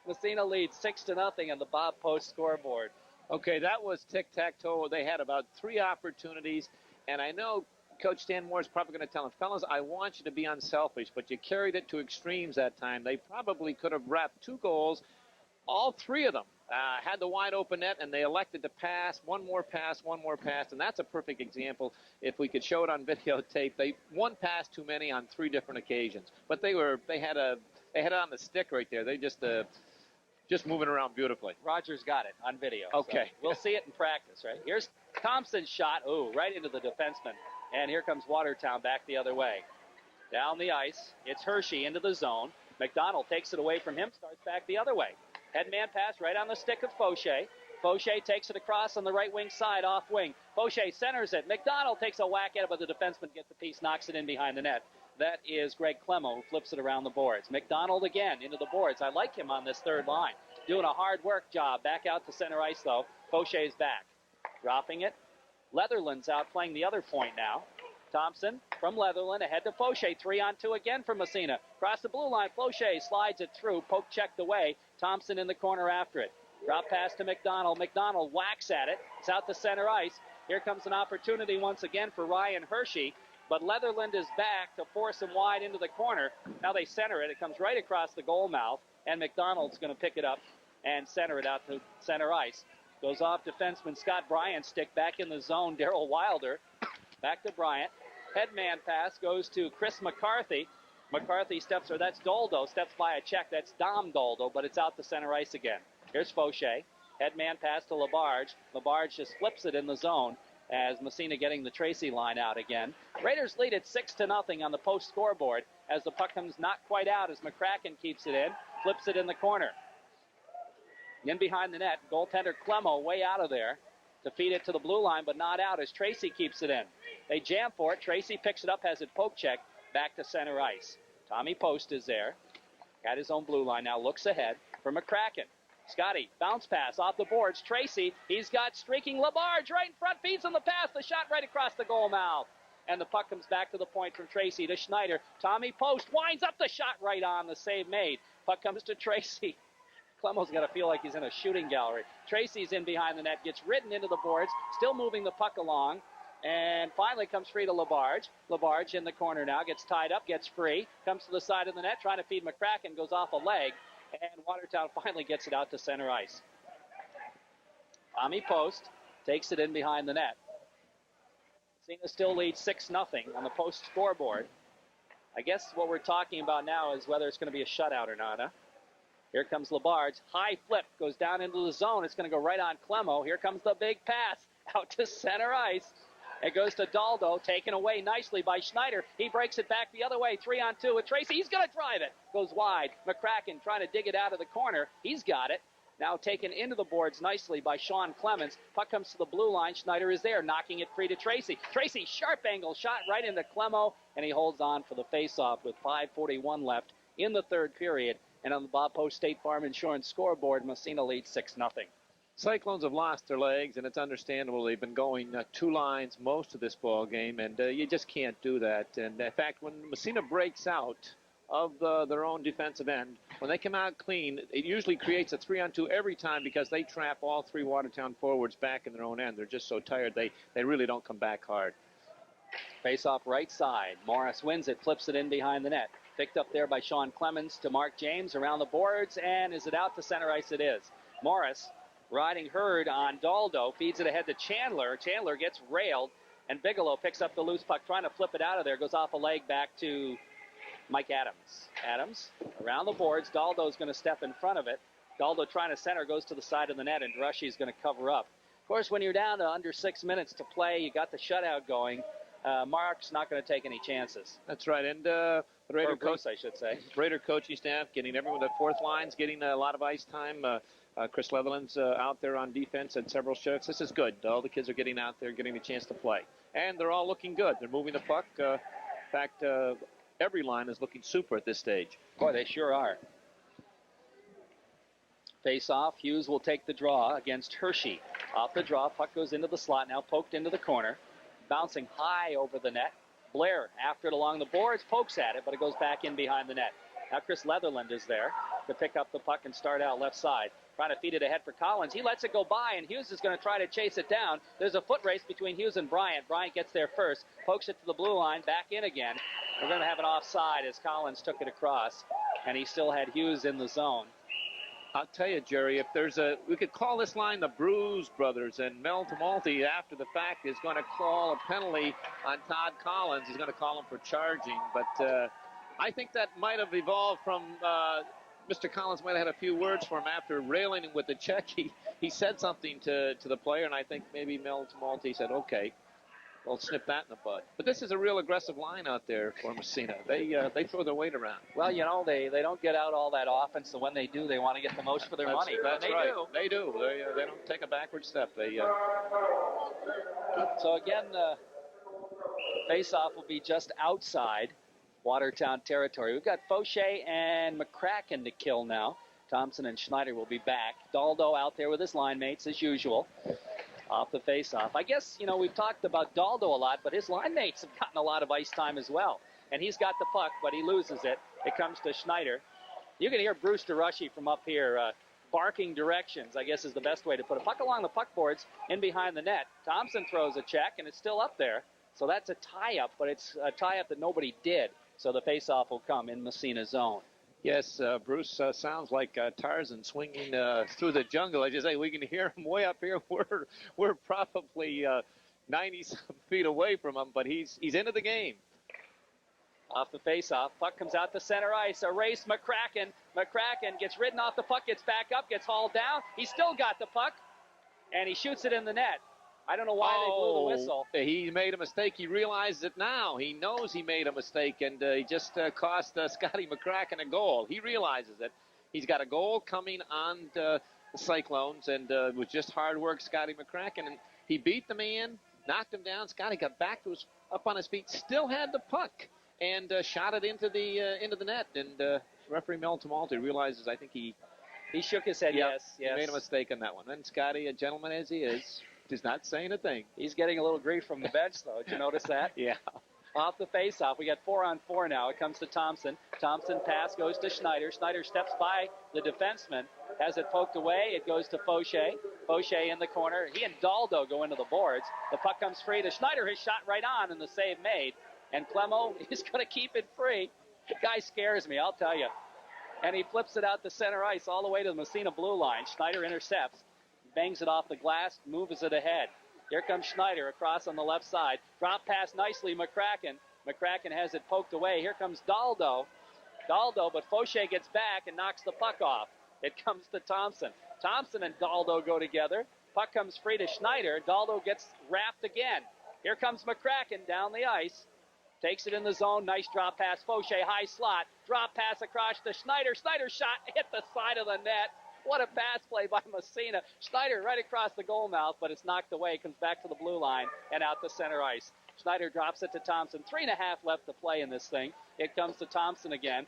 Massena leads 6-0 on the Bob Post scoreboard. Okay, that was tic-tac-toe. They had about 3 opportunities, and I know Coach Stan Moore is probably going to tell them, fellas, I want you to be unselfish, but you carried it to extremes that time. They probably could have wrapped 2 goals. All 3 of them had the wide open net, and they elected to pass, one more pass, and that's a perfect example. If we could show it on videotape, they one pass too many on 3 different occasions. But they had it on the stick right there. They just moving around beautifully. Rogers got it on video. Okay. So we'll see it in practice, right? Here's Thompson's shot. Ooh, right into the defenseman. And here comes Watertown back the other way. Down the ice. It's Hershey into the zone. McDonald takes it away from him, starts back the other way. Headman pass right on the stick of Fauché. Fauché takes it across on the right wing side, off wing. Fauché centers it. McDonald takes a whack at it, but the defenseman gets the piece, knocks it in behind the net. That is Greg Clemo, who flips it around the boards. McDonald again into the boards. I like him on this third line. Doing a hard work job. Back out to center ice, though. Fauché's back. Dropping it. Leatherland's out playing the other point now. Thompson from Leatherland ahead to Fauché. 3-on-2 again for Massena. Across the blue line. Fauché slides it through. Poke checked away. Thompson in the corner after it. Drop pass to McDonald. McDonald whacks at it. It's out to center ice. Here comes an opportunity once again for Ryan Hershey. But Leatherland is back to force him wide into the corner. Now they center it. It comes right across the goal mouth. And McDonald's going to pick it up and center it out to center ice. Goes off defenseman Scott Bryant. Stick back in the zone. Darrell Wilder. Back to Bryant. Headman pass goes to Chris McCarthy. McCarthy steps, or that's Daldo, steps by a check. That's Dom Daldo, but it's out to center ice again. Here's Fauché. Headman pass to Labarge. Labarge just flips it in the zone as Massena getting the Tracy line out again. Raiders lead it 6-0 on the Post scoreboard as the puck comes not quite out as McCracken keeps it in, flips it in the corner. In behind the net, goaltender Clemo way out of there to feed it to the blue line, but not out as Tracy keeps it in. They jam for it. Tracy picks it up, has it poke check, back to center ice. Tommy Post is there. At his own blue line now, looks ahead for McCracken. Scotty, bounce pass off the boards. Tracy, he's got streaking Labarge right in front, feeds him the pass, the shot right across the goal mouth. And the puck comes back to the point from Tracy to Schneider. Tommy Post winds up the shot right on, the save made. Puck comes to Tracy. Clemo's got to feel like he's in a shooting gallery. Tracy's in behind the net, gets ridden into the boards, still moving the puck along, and finally comes free to Labarge. Labarge in the corner now, gets tied up, gets free, comes to the side of the net, trying to feed McCracken, goes off a leg, and Watertown finally gets it out to center ice. Tommy Post takes it in behind the net. Massena still leads 6-0 on the Post scoreboard. I guess what we're talking about now is whether it's going to be a shutout or not, huh? Here comes Labarge. High flip. Goes down into the zone. It's going to go right on Clemo. Here comes the big pass out to center ice. It goes to Daldo. Taken away nicely by Schneider. He breaks it back the other way. 3-on-2 with Tracy. He's going to drive it. Goes wide. McCracken trying to dig it out of the corner. He's got it. Now taken into the boards nicely by Sean Clemens. Puck comes to the blue line. Schneider is there, knocking it free to Tracy. Tracy, sharp angle shot right into Clemo, and he holds on for the faceoff with 5:41 left in the third period. And on the Bob Post State Farm Insurance scoreboard, Massena leads 6-0. Cyclones have lost their legs, and it's understandable. They've been going 2 lines most of this ball game, and you just can't do that. And in fact, when Massena breaks out of their own defensive end, when they come out clean, it usually creates a 3-on-2 every time because they trap all 3 Watertown forwards back in their own end. They're just so tired, they really don't come back hard. Face off right side. Morris wins it, flips it in behind the net. Picked up there by Sean Clemens to Mark James around the boards, and is it out to center ice? It is. Morris riding herd on Daldo, feeds it ahead to Chandler. Chandler gets railed, and Bigelow picks up the loose puck, trying to flip it out of there. Goes off a leg back to Mike Adams. Adams around the boards. Daldo's going to step in front of it. Daldo trying to center, goes to the side of the net, and Drushy's going to cover up. Of course, when you're down to under 6 minutes to play, you got the shutout going. Mark's not going to take any chances. That's right, and the Raider coach, I should say. Raider coaching staff getting everyone, the fourth line's getting a lot of ice time. Chris Leatherland's out there on defense at several shifts. This is good. All the kids are getting out there, getting a chance to play, and they're all looking good. They're moving the puck. In fact, every line is looking super at this stage. Boy, they sure are. Face off. Hughes will take the draw against Hershey. Off the draw, puck goes into the slot, now poked into the corner. Bouncing high over the net. Blair after it along the boards, pokes at it, but it goes back in behind the net. Now Chris Leatherland is there to pick up the puck and start out left side. Trying to feed it ahead for Collins. He lets it go by, and Hughes is going to try to chase it down. There's a foot race between Hughes and Bryant. Bryant gets there first, pokes it to the blue line, back in again. We're going to have an offside as Collins took it across, and he still had Hughes in the zone. I'll tell you, Jerry, if there's we could call this line the Bruise Brothers, and Mel Tamalti, after the fact, is going to call a penalty on Todd Collins. He's going to call him for charging, but I think that might have evolved from Mr. Collins might have had a few words for him after railing him with the check. He said something to the player, and I think maybe Mel Tamalti said, okay, we'll snip that in the bud. But this is a real aggressive line out there for Massena. They throw their weight around. Well, you know, they don't get out all that often, so when they do, they want to get the most for their money. That's right. They do. They don't take a backward step. So again, face-off will be just outside Watertown territory. We've got Fauché and McCracken to kill now. Thompson and Schneider will be back. Daldo out there with his line mates as usual. Off the face-off. I guess, you know, we've talked about Daldo a lot, but his line mates have gotten a lot of ice time as well. And he's got the puck, but he loses it. It comes to Schneider. You can hear Bruce DeRushy from up here barking directions, I guess is the best way to put it. Puck along the puck boards in behind the net. Thompson throws a check, and it's still up there. So that's a tie-up, but it's a tie-up that nobody did. So the face-off will come in Massena zone. Yes, Bruce sounds like Tarzan swinging through the jungle. I just say we can hear him way up here. We're probably 90-some feet away from him, but he's into the game. Off the face-off, puck comes out to center ice. A race, McCracken. McCracken gets ridden off the puck, gets back up, gets hauled down. He's still got the puck, and he shoots it in the net. I don't know why they blew the whistle. He made a mistake. He realizes it now. He knows he made a mistake, and he just cost Scotty McCracken a goal. He realizes it. He's got a goal coming on the Cyclones, and it was just hard work, Scotty McCracken. And he beat the man, knocked him down. Scotty got back to up on his feet, still had the puck, and shot it into the net. And referee Mel Tamalti realizes, I think he shook his head. Yes. He made a mistake on that one. And Scotty, a gentleman as he is not saying a thing. He's getting a little grief from the bench, though. Did you notice that? Yeah. Off the face-off, we got 4-on-4 now. It comes to Thompson. Thompson pass goes to Schneider. Schneider steps by the defenseman, has it poked away. It goes to Fauché. Fauché in the corner. He and Daldo go into the boards. The puck comes free to Schneider. His shot right on, and the save made. And Clemo is going to keep it free. The guy scares me, I'll tell you. And he flips it out to center ice all the way to the Massena blue line. Schneider intercepts. Bangs it off the glass, moves it ahead. Here comes Schneider across on the left side. Drop pass nicely, McCracken. McCracken has it poked away. Here comes Daldo. But Fauché gets back and knocks the puck off. It comes to Thompson. Thompson and Daldo go together. Puck comes free to Schneider. Daldo gets wrapped again. Here comes McCracken down the ice. Takes it in the zone. Nice drop pass. Fauché, high slot. Drop pass across to Schneider. Schneider shot hit the side of the net. What a pass play by Massena. Schneider right across the goal mouth, but it's knocked away. Comes back to the blue line and out to center ice. Schneider drops it to Thompson. 3.5 left to play in this thing. It comes to Thompson again.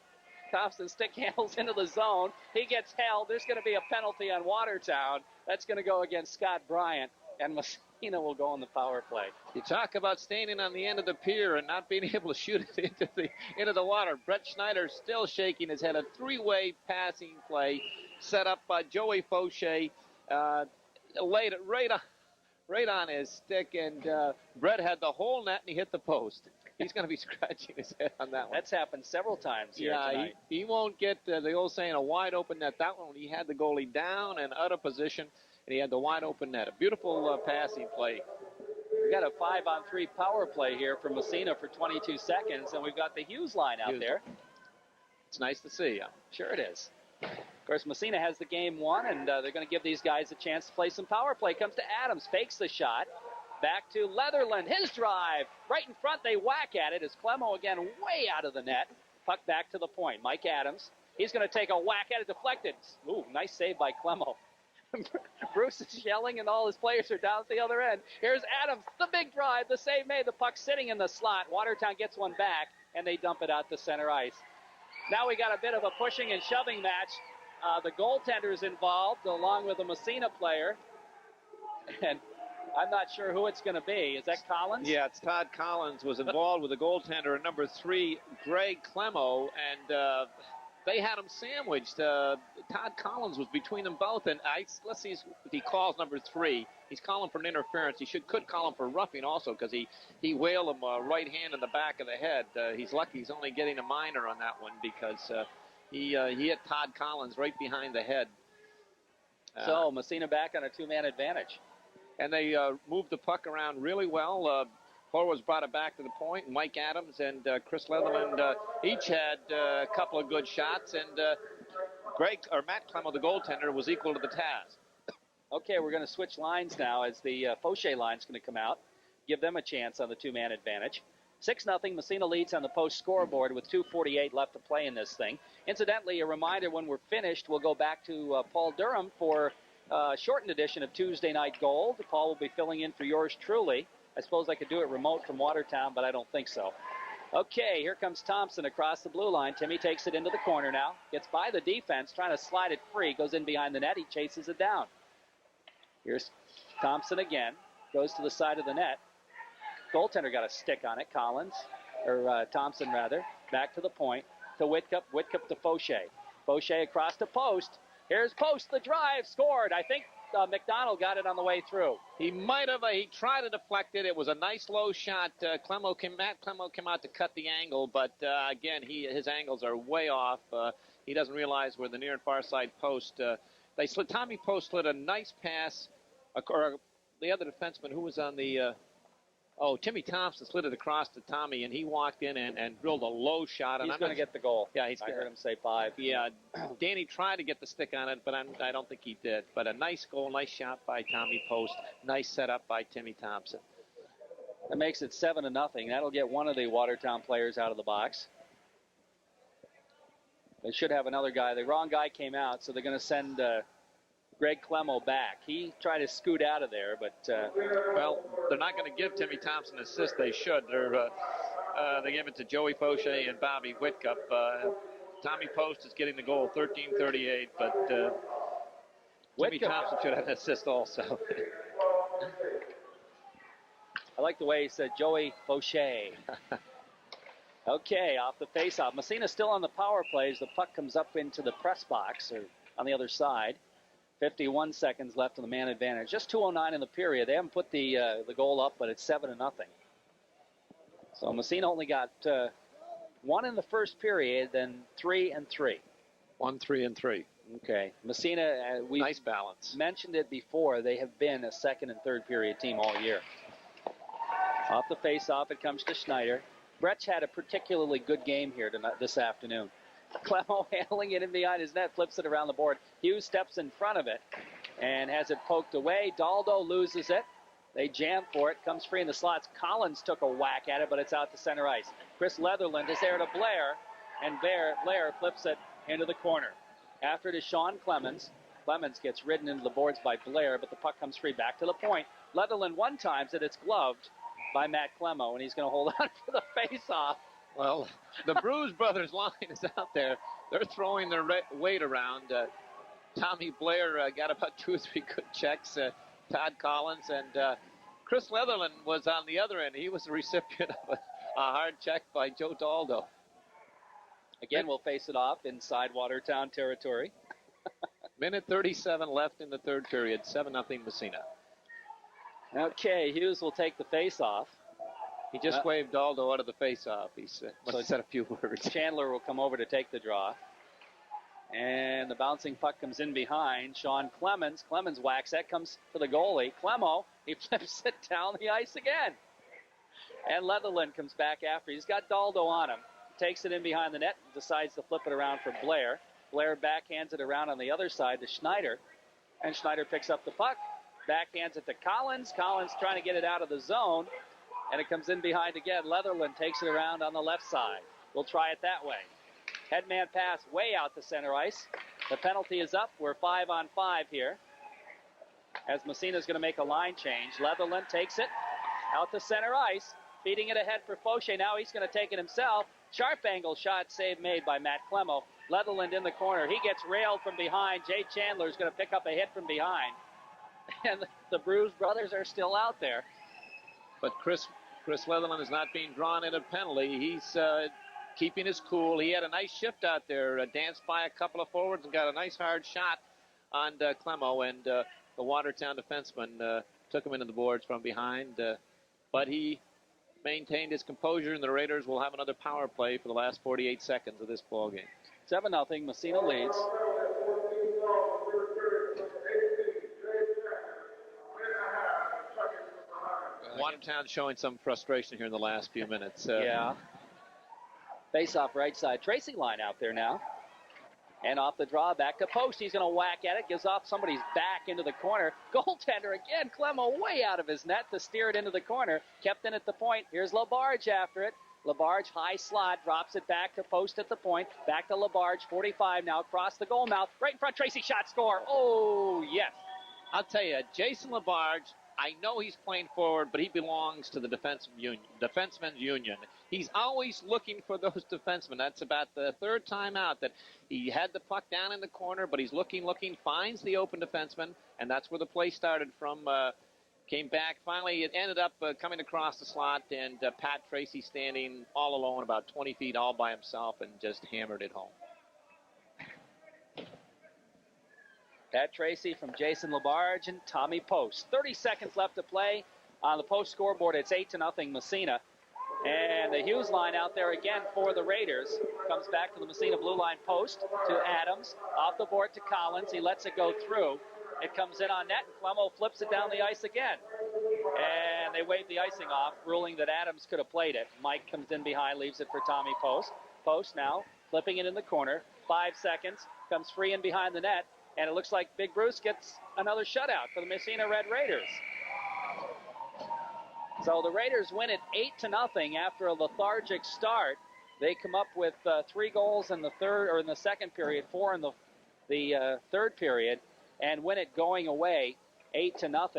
Thompson stick handles into the zone. He gets held. There's going to be a penalty on Watertown. That's going to go against Scott Bryant. and Massena will go on the power play. You talk about standing on the end of the pier and not being able to shoot it into the water. Brett Schneider still shaking his head. A three-way passing play set up by Joey Fauché. Laid it right on his stick, and Brett had the whole net, and he hit the post. He's going to be scratching his head on that one. That's happened several times here tonight. He won't get the old saying, a wide open net. That one, he had the goalie down and out of position, and he had the wide open net. A beautiful passing play. We've got a 5-on-3 power play here from Massena for 22 seconds, and we've got the Hughes line out there. It's nice to see. Sure it is. Of course, Massena has the game won, and they're going to give these guys a chance to play some power play. Comes to Adams, fakes the shot. Back to Leatherland, his drive. Right in front, they whack at it as Clemo again way out of the net. Puck back to the point. Mike Adams, he's going to take a whack at it, deflected. Ooh, nice save by Clemo. Bruce is yelling, and all his players are down at the other end. Here's Adams, the big drive, the save made. The puck sitting in the slot. Watertown gets one back, and they dump it out to center ice. Now we got a bit of a pushing and shoving match. The goaltender is involved, along with a Massena player. And I'm not sure who it's going to be. Is that Collins? Yeah, it's Todd Collins was involved with the goaltender at number 3, Greg Clemo, and they had him sandwiched. Todd Collins was between them both, and let's see if he calls number 3. He's calling for an interference. He could call him for roughing also, because he whaled him right hand in the back of the head. He's lucky he's only getting a minor on that one, because he hit Todd Collins right behind the head. So Massena back on a 2-man advantage. And they moved the puck around really well. Forwards brought it back to the point. Mike Adams and Chris Leatherland each had a couple of good shots, and Matt Clemo, the goaltender, was equal to the task. Okay, we're going to switch lines now as the Fauché line's going to come out, give them a chance on the 2-man advantage. 6-0, Massena leads on the post scoreboard with 2:48 left to play in this thing. Incidentally, a reminder, when we're finished, we'll go back to Paul Durham for shortened edition of Tuesday Night Gold. Paul will be filling in for yours truly. I suppose I could do it remote from Watertown, but I don't think so. Okay, here comes Thompson across the blue line. Timmy takes it into the corner now. Gets by the defense, trying to slide it free. Goes in behind the net. He chases it down. Here's Thompson again. Goes to the side of the net. Goaltender got a stick on it. Thompson rather. Back to the point to Whitcup. Whitcup to Fauché. Fauché across the post. Here's Post, the drive, scored. I think McDonald got it on the way through. He might have. He tried to deflect it. It was a nice low shot. Matt Clemo came out to cut the angle, but again, his angles are way off. He doesn't realize where the near and far side post. Tommy Post slid a nice pass. Or the other defenseman who was on the. Timmy Thompson slid it across to Tommy, and he walked in and drilled a low shot. He's going to get the goal. Yeah, I heard him say 5. Yeah, Danny tried to get the stick on it, but I don't think he did. But a nice goal, nice shot by Tommy Post. Nice setup by Timmy Thompson. That makes it 7-0. That'll get one of the Watertown players out of the box. They should have another guy. The wrong guy came out, so they're going to send Greg Clemo back. He tried to scoot out of there, but... Well, they're not going to give Timmy Thompson an assist. They should. They give it to Joey Fauché and Bobby Whitcup. Tommy Post is getting the goal, 13:38, but Timmy Thompson should have an assist also. I like the way he said Joey Fauché. Okay, off the faceoff. Massena still on the power plays. The puck comes up into the press box, or on the other side. 51 seconds left in the man advantage. Just 2:09 in the period. They haven't put the goal up, but it's 7-0. So Massena only got 1 in the first period, then 3 and 3. 1, 3, and 3. Okay. Massena, we nice balance. Mentioned it before. They have been a second and third period team all year. Off the face-off, it comes to Schneider. Brett's had a particularly good game here this afternoon. Clemo handling it in behind his net, flips it around the board. Hughes steps in front of it and has it poked away. Daldo loses it. They jam for it. Comes free in the slots. Collins took a whack at it, but it's out to center ice. Chris Leatherland is there to Blair, and Blair flips it into the corner. After it is Sean Clemens. Clemens gets ridden into the boards by Blair, but the puck comes free back to the point. Leatherland one-times it. It's gloved by Matt Clemo, and he's going to hold on for the face-off. Well, the Bruise Brothers line is out there. They're throwing their weight around. Tommy Blair got about 2 or 3 good checks. Todd Collins, and Chris Leatherland was on the other end. He was the recipient of a hard check by Joe Daldo. Again, we'll face it off inside Watertown territory. Minute 37 left in the third period. 7-0 Massena. Okay, Hughes will take the face-off. He just waved Daldo out of the face-off. He must have said a few words. Chandler will come over to take the draw. And the bouncing puck comes in behind. Sean Clemens. Clemens whacks. That comes to the goalie. Clemo, he flips it down the ice again. And Leatherland comes back after. He's got Daldo on him. Takes it in behind the net. Decides to flip it around for Blair. Blair backhands it around on the other side to Schneider. And Schneider picks up the puck. Backhands it to Collins. Collins trying to get it out of the zone. And it comes in behind again. Leatherland takes it around on the left side. We'll try it that way. Headman pass way out to center ice. The penalty is up. We're 5-on-5 here. As Massena's going to make a line change. Leatherland takes it out to center ice. Feeding it ahead for Fauché. Now he's going to take it himself. Sharp angle shot, save made by Matt Clemo. Leatherland in the corner. He gets railed from behind. Jay Chandler is going to pick up a hit from behind. And the Bruce brothers are still out there. But Chris Leatherland is not being drawn in a penalty. He's keeping his cool. He had a nice shift out there. Danced by a couple of forwards and got a nice hard shot on Clemo. And the Watertown defenseman took him into the boards from behind. But he maintained his composure, and the Raiders will have another power play for the last 48 seconds of this ball game. 7-0. Massena leads. Watertown showing some frustration here in the last few minutes. Yeah. Face off right side. Tracy line out there now. And off the draw, back to post. He's going to whack at it. Gives off somebody's back into the corner. Goaltender again. Clemo way out of his net to steer it into the corner. Kept in at the point. Here's Labarge after it. Labarge, high slot, drops it back to post at the point. Back to Labarge, 45 now, across the goal mouth. Right in front, Tracy, shot, score. Oh, yes. I'll tell you, Jason Labarge, I know he's playing forward, but he belongs to the defensemen's union. He's always looking for those defensemen. That's about the third time out that he had the puck down in the corner, but he's looking, finds the open defenseman, and that's where the play started from. Came back. Finally, it ended up coming across the slot, and Pat Tracy standing all alone about 20 feet all by himself and just hammered it home. Pat Tracy from Jason Labarge and Tommy Post. 30 seconds left to play on the Post scoreboard. It's 8-0 Massena. And the Hughes line out there again for the Raiders. Comes back to the Massena blue line post to Adams. Off the board to Collins. He lets it go through. It comes in on net, and Clemo flips it down the ice again. And they wave the icing off, ruling that Adams could have played it. Mike comes in behind, leaves it for Tommy Post. Post now flipping it in the corner. 5 seconds, comes free in behind the net. And it looks like Big Bruce gets another shutout for the Massena Red Raiders. So the Raiders win it 8-0 after a lethargic start. They come up with 3 goals in the second period, 4 in the third period, and win it going away 8-0.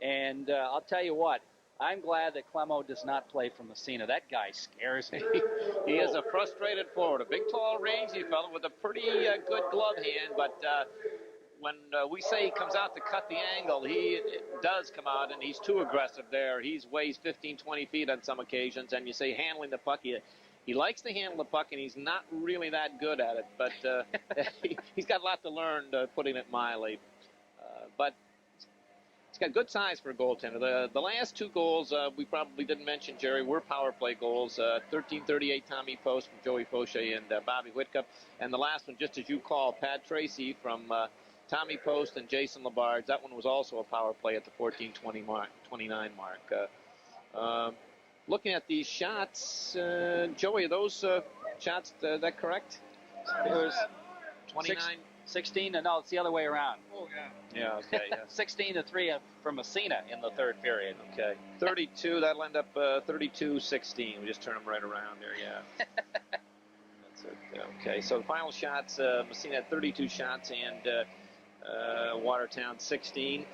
And I'll tell you what, I'm glad that Clemo does not play for Massena. That guy scares me. He is a frustrated forward, a big, tall, rangy fellow with a pretty good glove hand, but when we say he comes out to cut the angle, he does come out, and he's too aggressive there. He weighs 15, 20 feet on some occasions, and you say handling the puck, he likes to handle the puck, and he's not really that good at it, but he's got a lot to learn, putting it mildly. But he's got good size for a goaltender. The last 2 goals we probably didn't mention, Jerry, were power play goals. 13:38 Tommy Post from Joey Fauché and Bobby Whitcup. And the last one, just as you call, Pat Tracy from Tommy Post and Jason Labarge. That one was also a power play at the 14:29 mark. Looking at these shots, Joey, are those shots, that correct? It was 29. 16 to no, it's the other way around. Oh, yeah. Yeah, okay. Yeah. 16-3 for Massena in the third period. Okay. 32, that'll end up 32-16. We just turn them right around there, yeah. That's it. Okay, so the final shots, Massena had 32 shots and Watertown 16.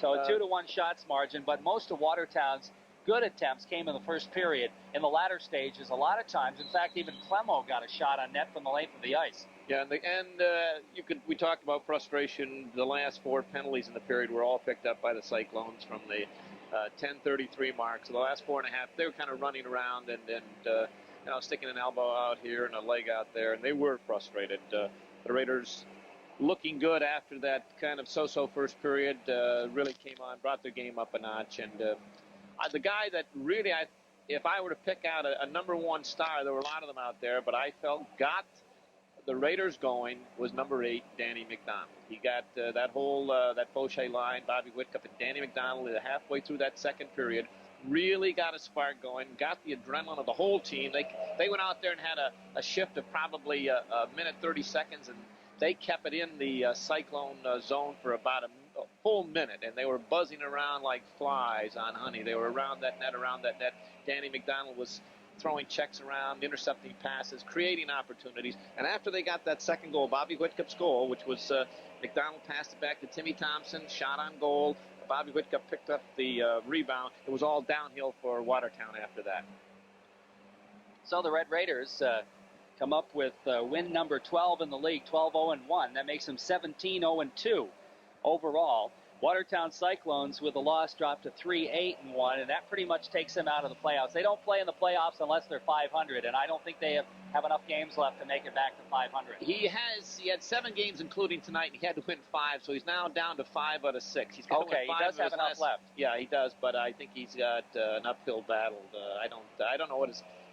So a 2-1 shots margin, but most of Watertown's good attempts came in the first period. In the latter stages, a lot of times, in fact, even Clemo got a shot on net from the length of the ice. Yeah, we talked about frustration. The last 4 penalties in the period were all picked up by the Cyclones from the 10:33 mark. So the last 4.5, they were kind of running around and sticking an elbow out here and a leg out there, and they were frustrated. The Raiders, looking good after that kind of so-so first period, really came on, brought their game up a notch. And the guy that really, if I were to pick out a number 1 star, there were a lot of them out there, but I felt got the Raiders going was number 8, Danny McDonald. He got that whole that Fauché line, Bobby Whitcup and Danny McDonald halfway through that second period. Really got a spark going, got the adrenaline of the whole team. They went out there and had a shift of probably a minute 30 seconds, and they kept it in the Cyclone zone for about a full minute, and they were buzzing around like flies on honey. They were around that net. Danny McDonald was throwing checks around, intercepting passes, creating opportunities. And after they got that second goal, Bobby Whitcup's goal, which was McDonald passed it back to Timmy Thompson, shot on goal. Bobby Whitcup picked up the rebound. It was all downhill for Watertown after that. So the Red Raiders come up with win number 12 in the league, 12-0-1. That makes them 17-0-2 overall. Watertown Cyclones with a loss dropped to 3-8-1, and that pretty much takes them out of the playoffs. They don't play in the playoffs unless they're 500, and I don't think they have enough games left to make it back to 500. He had 7 games, including tonight, and he had to win 5, so he's now down to 5 out of 6. He's got to win 5 he does have enough left. Yeah, he does, but I think he's got an uphill battle. I don't know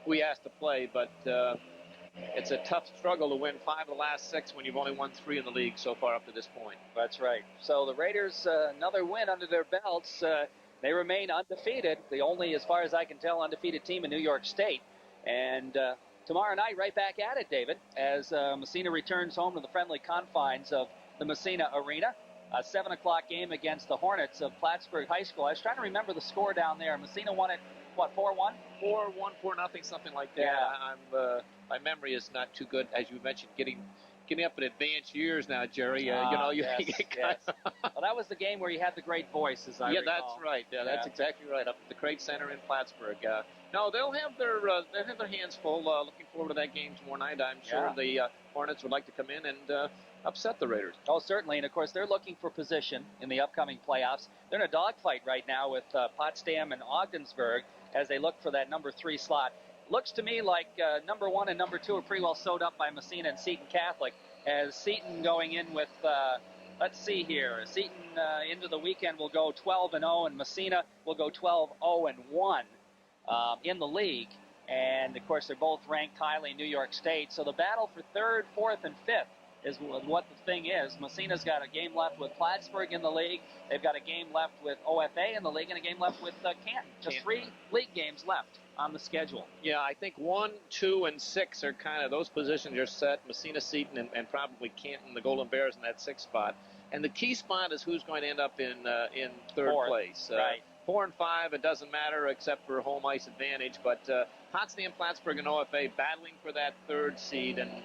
who he has to play, but it's a tough struggle to win 5 of the last 6 when you've only won 3 in the league so far up to this point. That's right. So the Raiders, another win under their belts. They remain undefeated, the only, as far as I can tell, undefeated team in New York State. And tomorrow night, right back at it, David, as Massena returns home to the friendly confines of the Massena Arena. A 7 o'clock game against the Hornets of Plattsburgh High School. I was trying to remember the score down there. Massena won it, what, 4-1? 4-1, 4-0, something like that. Yeah. My memory is not too good, as you mentioned, getting up in advanced years now, Jerry. Yes. Well, that was the game where you had the great voice, as I recall. That's right. Yeah, that's exactly right. Up at the Craig Center in Plattsburgh. No, they'll have their hands full. Looking forward to that game tomorrow night. I'm sure the Hornets would like to come in and upset the Raiders. Oh, certainly. And of course, they're looking for position in the upcoming playoffs. They're in a dogfight right now with Potsdam and Ogdensburg as they look for that number 3 slot. Looks to me like number 1 and number 2 are pretty well sewed up by Massena and Seton Catholic, as Seton going in with, let's see here, Seton into the weekend will go 12-0, and Massena will go 12-0-1 in the league. And, of course, they're both ranked highly in New York State. So the battle for 3rd, 4th, and 5th is what the thing is. Massena's got a game left with Plattsburgh in the league. They've got a game left with OFA in the league and a game left with Canton. Just 3 league games left on the schedule. Yeah, I think 1, 2, and 6 are kind of, those positions are set. Massena, Seton, and probably Canton, the Golden Bears in that 6th spot. And the key spot is who's going to end up in 3rd place. Right. 4 and 5, it doesn't matter except for home ice advantage. But Potsdam, Plattsburgh, and OFA battling for that 3rd seed. And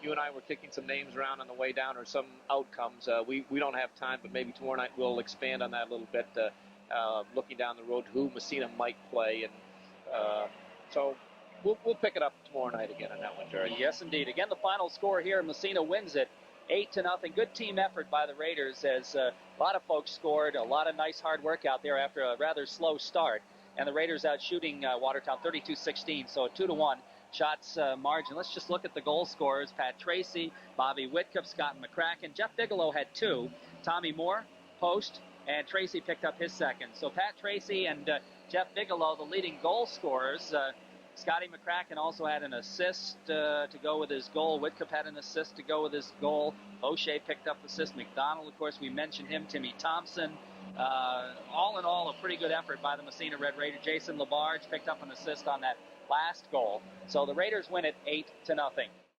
you and I were kicking some names around on the way down, or some outcomes. We don't have time, but maybe tomorrow night we'll expand on that a little bit, looking down the road to who Massena might play. And so we'll pick it up tomorrow night again on that one, Jerry. Yes, indeed. Again, the final score here, Massena wins it 8-0. Good team effort by the Raiders, as a lot of folks scored. A lot of nice hard work out there after a rather slow start. And the Raiders out shooting Watertown 32-16, so a 2-1 shots margin. Let's just look at the goal scorers. Pat Tracy, Bobby Whitcup, Scott McCracken. Jeff Bigelow had 2. Tommy Moore, post, and Tracy picked up his second. So Pat Tracy and Jeff Bigelow, the leading goal scorers. Scotty McCracken also had an assist to go with his goal. Whitcup had an assist to go with his goal. O'Shea picked up assist. McDonald, of course, we mentioned him. Timmy Thompson. All in all, a pretty good effort by the Massena Red Raider. Jason Labarge picked up an assist on that last goal. So the Raiders win it 8-0.